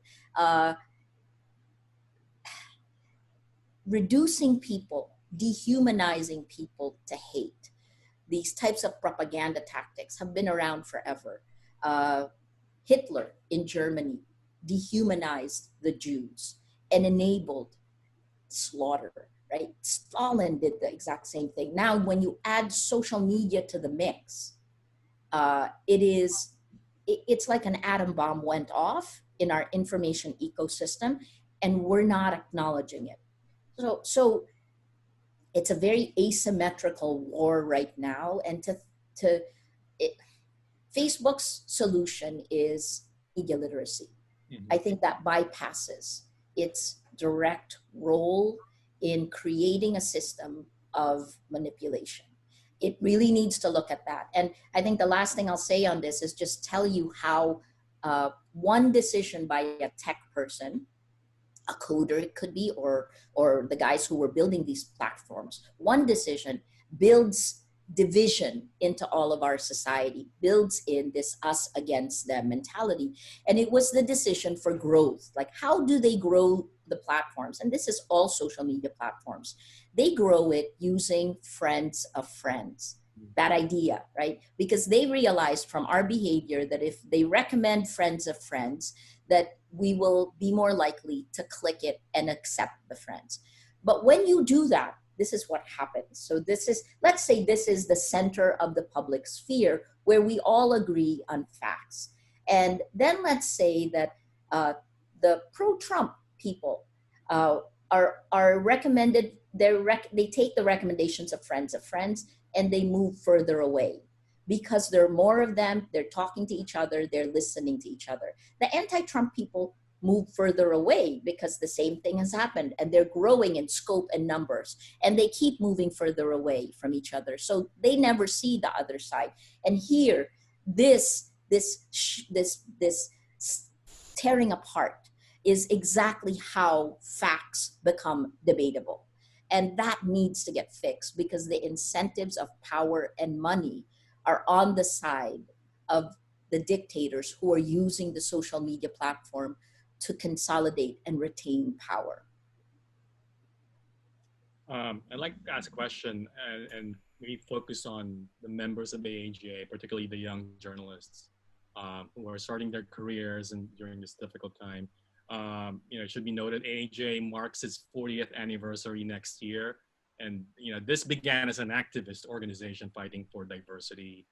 Reducing people, dehumanizing people to hate. These types of propaganda tactics have been around forever. Hitler in Germany dehumanized the Jews and enabled slaughter, right? Stalin did the exact same thing. Now, when you add social media to the mix, it's like an atom bomb went off in our information ecosystem, and we're not acknowledging it. So it's a very asymmetrical war right now, and Facebook's solution is media literacy. Mm-hmm. I think that bypasses its direct role in creating a system of manipulation. It really needs to look at that. And I think the last thing I'll say on this is just tell you how one decision by a tech person, a coder it could be, or the guys who were building these platforms, one decision builds division into all of our society, builds in this us against them mentality. And it was the decision for growth. Like, how do they grow the platforms? And this is all social media platforms. They grow it using friends of friends. That idea, right? Because they realized from our behavior that if they recommend friends of friends, that we will be more likely to click it and accept the friends. But when you do that, this is what happens. So let's say this is the center of the public sphere where we all agree on facts. And then let's say that the pro-Trump people are recommended, they take the recommendations of friends and they move further away. Because there are more of them, they're talking to each other, they're listening to each other. The anti-Trump people move further away because the same thing has happened, and they're growing in scope and numbers, and they keep moving further away from each other. So they never see the other side. And here, this this tearing apart is exactly how facts become debatable. And that needs to get fixed because the incentives of power and money are on the side of the dictators who are using the social media platform to consolidate and retain power. I'd like to ask a question and maybe focus on the members of the AAGA, particularly the young journalists who are starting their careers and during this difficult time. It should be noted AAGA marks its 40th anniversary next year. And, this began as an activist organization fighting for diversity,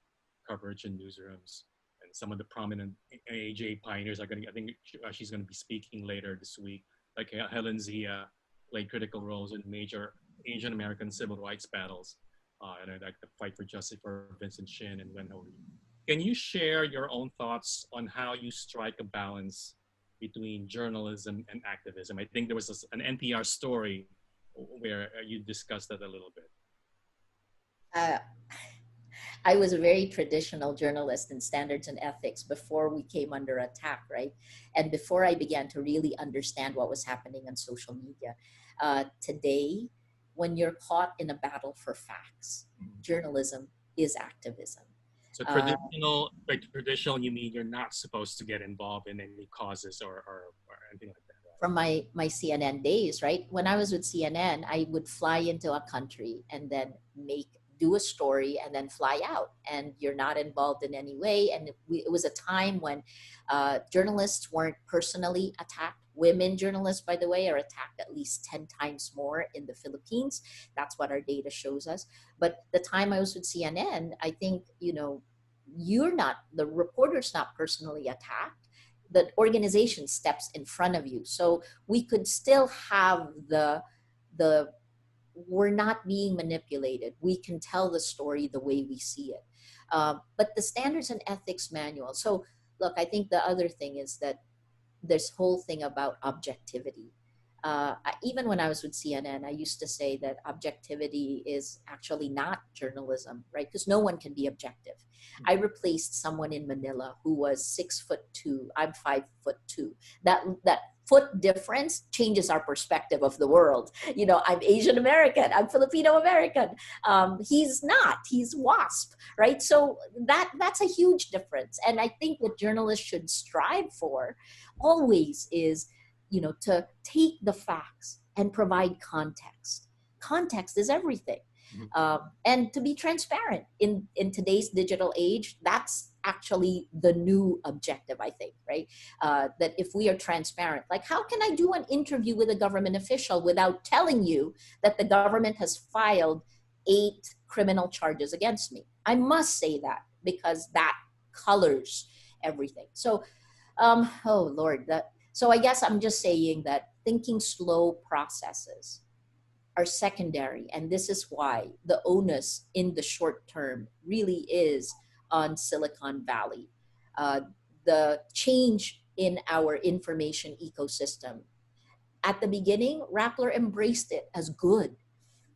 coverage in newsrooms. And some of the prominent AAGA pioneers are going to, I think she's going to be speaking later this week, like Helen Zia, played critical roles in major Asian American civil rights battles. And I'd like the fight for justice for Vincent Chin and Wen Ho Lee. Can you share your own thoughts on how you strike a balance between journalism and activism? I think there was an NPR story where you discussed that a little bit. I was a very traditional journalist in standards and ethics before we came under attack, right? And before I began to really understand what was happening on social media. Today, when you're caught in a battle for facts, journalism is activism. So traditional, by traditional, you mean you're not supposed to get involved in any causes or anything like that? Right? From my CNN days, right? When I was with CNN, I would fly into a country and then do a story and then fly out, and you're not involved in any way. And it was a time when journalists weren't personally attacked. Women journalists, by the way, are attacked at least 10 times more in the Philippines. That's what our data shows us. But the time I was with CNN, I think, the reporter's not personally attacked. The organization steps in front of you. So we could still have we're not being manipulated. We can tell the story the way we see it. But the standards and ethics manual. So look, I think the other thing is that this whole thing about objectivity. Even when I was with CNN, I used to say that objectivity is actually not journalism, right? Because no one can be objective. I replaced someone in Manila who was 6'2". I'm 5'2". That foot difference changes our perspective of the world. I'm Asian American, I'm Filipino American. He's not, he's WASP, right? So that's a huge difference. And I think what journalists should strive for always is, to take the facts and provide context. Context is everything. And to be transparent in today's digital age, that's actually the new objective, I think, right? That if we are transparent, like how can I do an interview with a government official without telling you that the government has filed 8 criminal charges against me? I must say that because that colors everything. So, oh Lord, so I guess I'm just saying that thinking slow processes are secondary. And this is why the onus in the short term really is on Silicon Valley. The change in our information ecosystem. At the beginning, Rappler embraced it as good.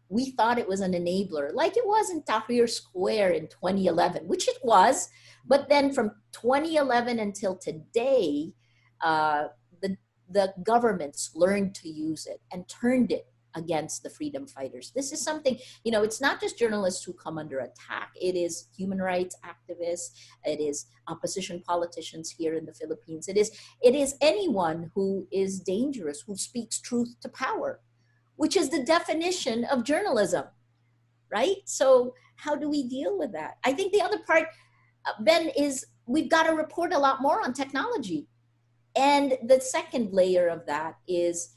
We thought it was an enabler, like it was in Tahrir Square in 2011, which it was. But then from 2011 until today, the governments learned to use it and turned it against the freedom fighters. This is something, it's not just journalists who come under attack. It is human rights activists. It is opposition politicians here in the Philippines. It is anyone who is dangerous, who speaks truth to power, which is the definition of journalism, right? So how do we deal with that? I think the other part, Ben, is we've got to report a lot more on technology. And the second layer of that is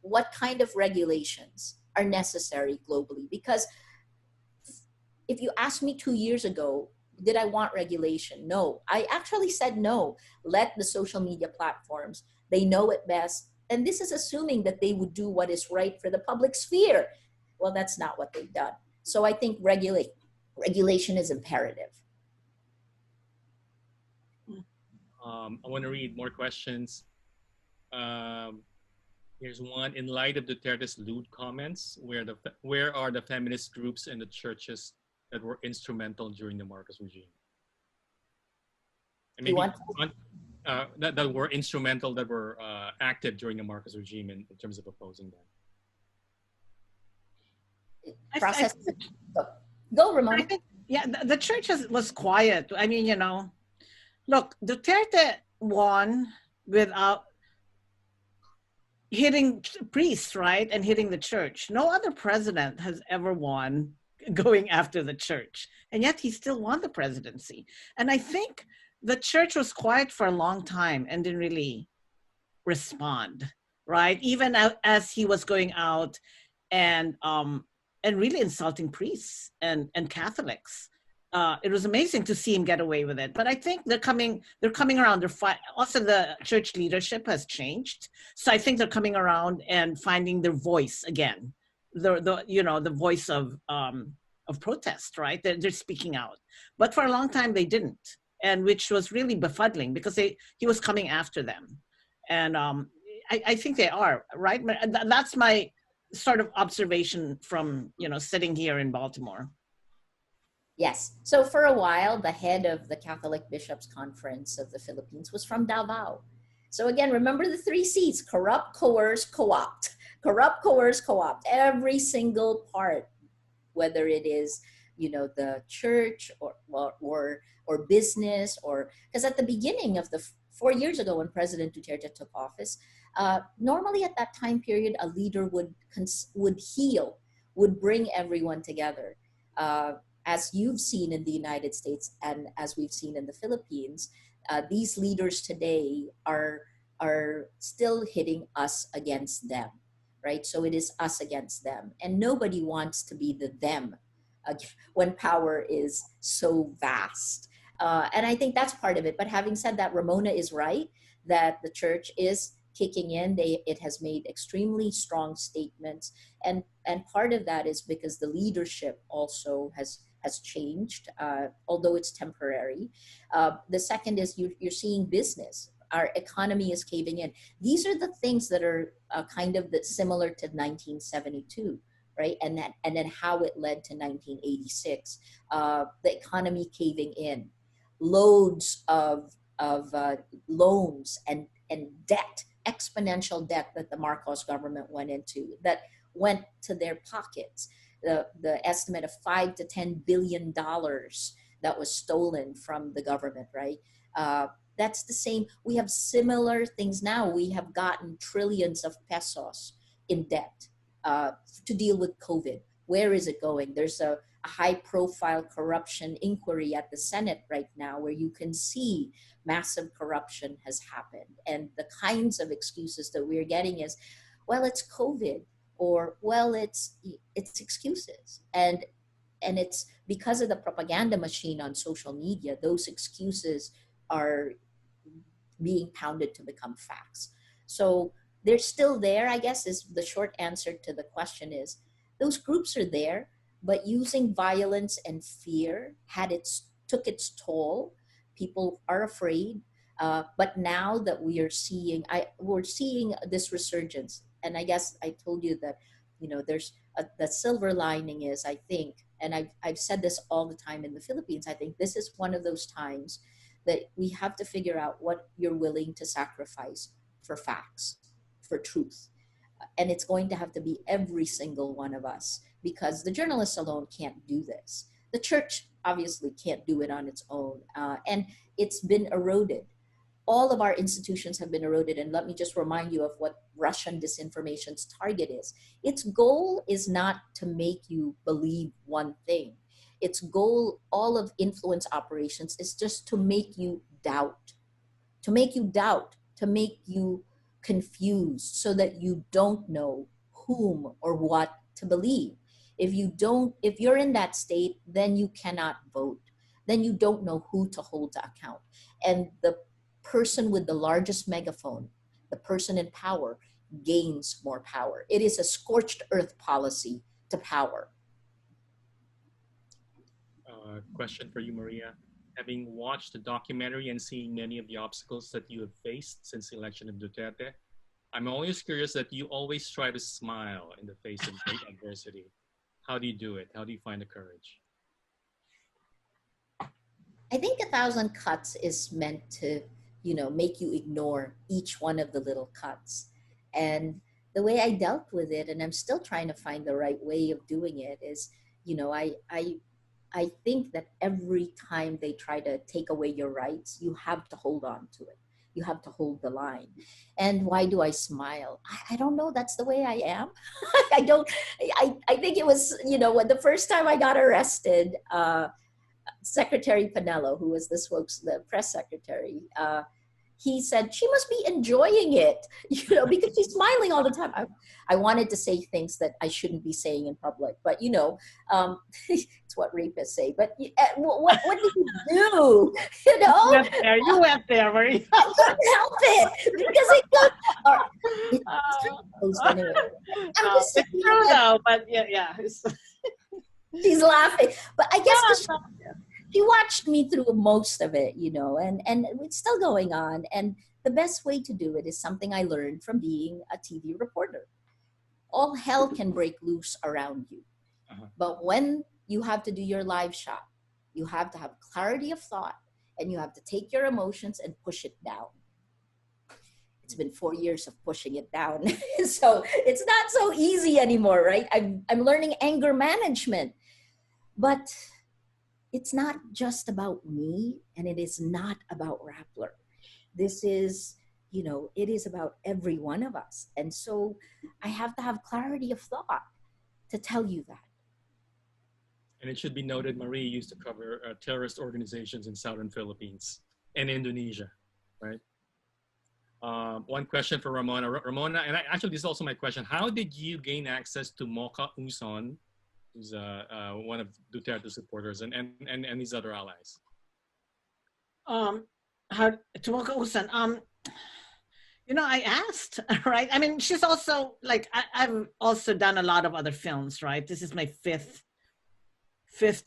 what kind of regulations are necessary globally? Because if you asked me 2 years ago, did I want regulation? No, I actually said no. Let the social media platforms, they know it best. And this is assuming that they would do what is right for the public sphere. Well, that's not what they've done. So I think regulation is imperative. I want to read more questions. Here's one. In light of Duterte's lewd comments, where are the feminist groups and the churches that were instrumental during the Marcos regime? And You maybe want that were instrumental, that were active during the Marcos regime in terms of opposing them. process? Go, I Ramona. think, yeah, the church was quiet. I mean, look, Duterte won without hitting priests, right? And hitting the church. No other president has ever won going after the church. And yet he still won the presidency. And I think the church was quiet for a long time and didn't really respond, right? Even as he was going out and really insulting priests and Catholics. It was amazing to see him get away with it. But I think they're coming around. Also, the church leadership has changed, so I think they're coming around and finding their voice again. The voice of protest, right? They're speaking out. But for a long time they didn't, and which was really befuddling because he was coming after them, and I think they are right. That's my sort of observation from sitting here in Baltimore. Yes. So for a while, the head of the Catholic Bishops' Conference of the Philippines was from Davao. So again, remember the 3 C's: corrupt, coerce, co-opt. Corrupt, coerce, co-opt. Every single part, whether it is, the church or business, or because at the beginning of the 4 years ago when President Duterte took office, normally at that time period, a leader would bring everyone together. As you've seen in the United States and as we've seen in the Philippines, these leaders today are still hitting us against them, right? So it is us against them, and nobody wants to be the them when power is so vast. And I think that's part of it. But having said that, Ramona is right that the church is kicking in. It has made extremely strong statements, and part of that is because the leadership also has changed, although it's temporary. The second is you're seeing business. Our economy is caving in. These are the things that are kind of similar to 1972, right? And then how it led to 1986. The economy caving in, loads of loans and debt, exponential debt that the Marcos government went to their pockets. The estimate of $5 to $10 billion that was stolen from the government, right? That's the same. We have similar things now. We have gotten trillions of pesos in debt to deal with COVID. Where is it going? There's a high-profile corruption inquiry at the Senate right now where you can see massive corruption has happened. And the kinds of excuses that we're getting is, well, it's COVID, or, well, it's excuses. And it's because of the propaganda machine on social media, those excuses are being pounded to become facts. So they're still there, I guess, is the short answer to the question. Is those groups are there, but using violence and fear took its toll. People are afraid. But now that we're seeing this resurgence, and I guess I told you that, there's the silver lining is, I think, and I've said this all the time in the Philippines, I think this is one of those times that we have to figure out what you're willing to sacrifice for facts, for truth. And it's going to have to be every single one of us, because the journalists alone can't do this. The church obviously can't do it on its own. And it's been eroded. All of our institutions have been eroded. And let me just remind you of what Russian disinformation's target is. Its goal is not to make you believe one thing. Its goal, all of influence operations, is just to make you doubt, to make you confused, so that you don't know whom or what to believe. If you're in that state, then you cannot vote. Then you don't know who to hold to account. And the person with the largest megaphone, the person in power, gains more power. It is a scorched earth policy to power. Question for you, Maria. Having watched the documentary and seeing many of the obstacles that you have faced since the election of Duterte, I'm always curious that you always try to smile in the face of great adversity. How do you do it? How do you find the courage? I think 1,000 cuts is meant to, make you ignore each one of the little cuts. And the way I dealt with it, and I'm still trying to find the right way of doing it, is, I think that every time they try to take away your rights, you have to hold on to it. You have to hold the line. And why do I smile? I don't know. That's the way I am. I don't, I think it was, when the first time I got arrested, Secretary Pinello, who was the press secretary, he said, she must be enjoying it, because she's smiling all the time. I wanted to say things that I shouldn't be saying in public, but it's what rapists say. But what did you do? You went there, Marie. I couldn't help it because it goes anyway. I'm just it's true though, but yeah. She's laughing, but I guess she watched me through most of it, and it's still going on. And the best way to do it is something I learned from being a TV reporter. All hell can break loose around you. But when you have to do your live shot, you have to have clarity of thought, and you have to take your emotions and push it down. It's been 4 years of pushing it down. So it's not so easy anymore, right? I'm learning anger management. But it's not just about me, and it is not about Rappler. This is, it is about every one of us. And so I have to have clarity of thought to tell you that. And it should be noted, Marie used to cover terrorist organizations in southern Philippines and Indonesia, right? One question for Ramona. Ramona, and actually this is also my question. How did you gain access to Mocha Uson, who's one of Duterte's supporters, and his other allies? How to Mocha Uson? I asked, right? I mean, she's also like I've also done a lot of other films, right? This is my fifth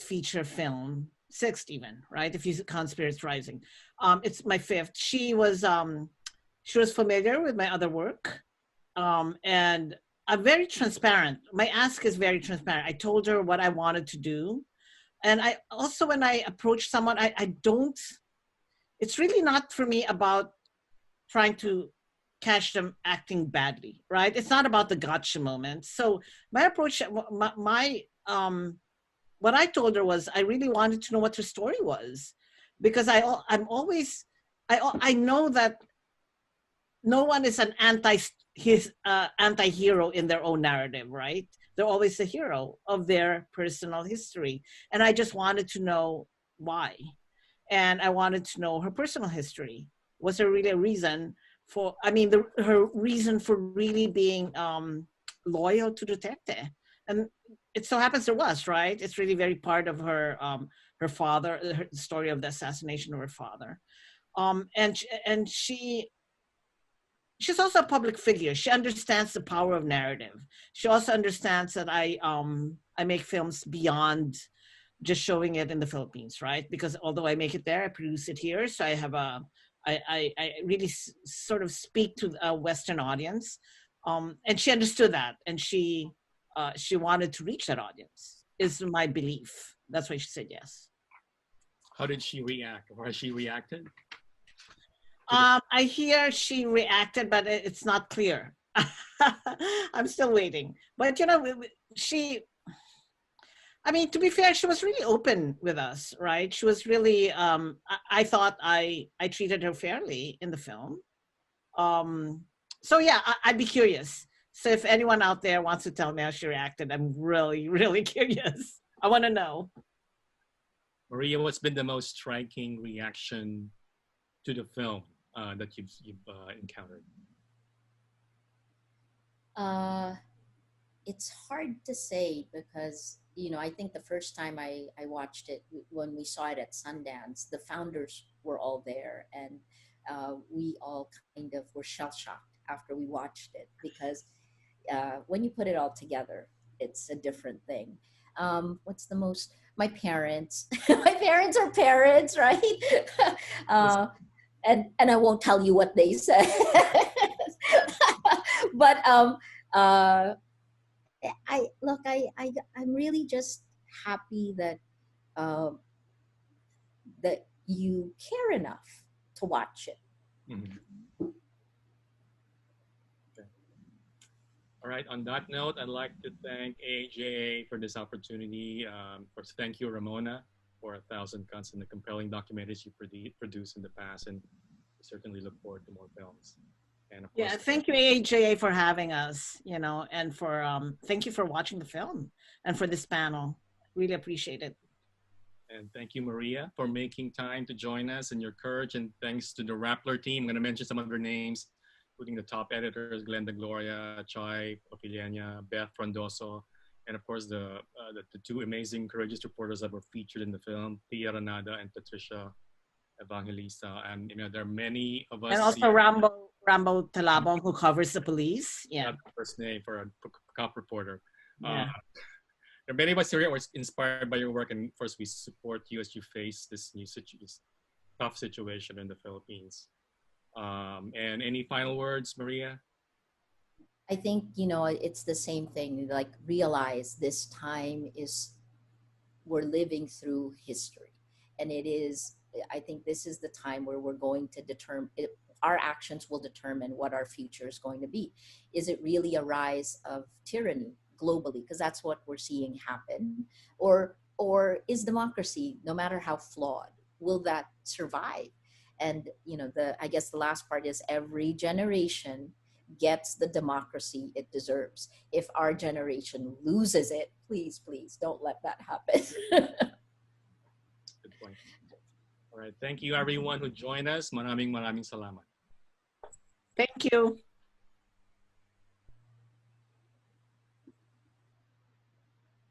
feature film, sixth even, right? If you count Spirits Rising, it's my fifth. She was familiar with my other work, and I'm very transparent. My ask is very transparent. I told her what I wanted to do. And I also, when I approach someone, it's really not for me about trying to catch them acting badly, right? It's not about the gotcha moment. So my approach, what I told her was, I really wanted to know what her story was, because I know that no one is an anti-hero in their own narrative, right? They're always the hero of their personal history. And I just wanted to know why. And I wanted to know her personal history. Was there really a reason for, her reason for really being loyal to Duterte? And it so happens there was, right? It's really very part of her father, the story of the assassination of her father. And she's also a public figure. She understands the power of narrative. She also understands that I make films beyond just showing it in the Philippines, right? Because although I make it there, I produce it here. So I have I really sort of speak to a Western audience. And she understood that. And she wanted to reach that audience, is my belief. That's why she said yes. How did she react, or has she reacted? I hear she reacted, but it's not clear. I'm still waiting. But to be fair, she was really open with us, right? She was really, I thought I treated her fairly in the film. So yeah, I'd be curious. So if anyone out there wants to tell me how she reacted, I'm really, really curious. I want to know. Maria, what's been the most striking reaction to the film that you've encountered? It's hard to say because, I think the first time I watched it, when we saw it at Sundance, the founders were all there, and we all kind of were shell-shocked after we watched it, because when you put it all together, it's a different thing. What's the most? My parents. My parents are parents, right? And I won't tell you what they said. But I'm really just happy that you care enough to watch it. Mhm. Okay. All right. On that note, I'd like to thank AJA for this opportunity. Of course, thank you, Ramona, for 1,000 Cuts and the compelling documentaries you produced in the past, and we certainly look forward to more films. And of course, Yeah, thank you AHA for having us, you know, and for thank you for watching the film and for this panel. Really appreciate it. and thank you, Maria, for making time to join us and your courage. And thanks to the Rappler team. I'm going to mention some of their names, including the top editors, Glenda Gloria, Chai, Opiliana, Beth Frondoso, and of course the two amazing, courageous reporters that were featured in the film, Tia Ranada and Patricia Evangelista. And there are many of us And also here. Rambo Talabong, who covers the police. Yeah. That's the first name for a cop reporter. Yeah. There are many of us here who are inspired by your work, and of course, we support you as you face this this tough situation in the Philippines. And any final words, Maria? I think, it's the same thing. Like, realize this time is, we're living through history. And I think this is the time where we're going to our actions will determine what our future is going to be. Is it really a rise of tyranny globally? Because that's what we're seeing happen. Or is democracy, no matter how flawed, will that survive? And, I guess the last part is every generation gets the democracy it deserves. If our generation loses it, please, don't let that happen. Good point. All right. Thank you, everyone who joined us. Maraming salamat. Thank you.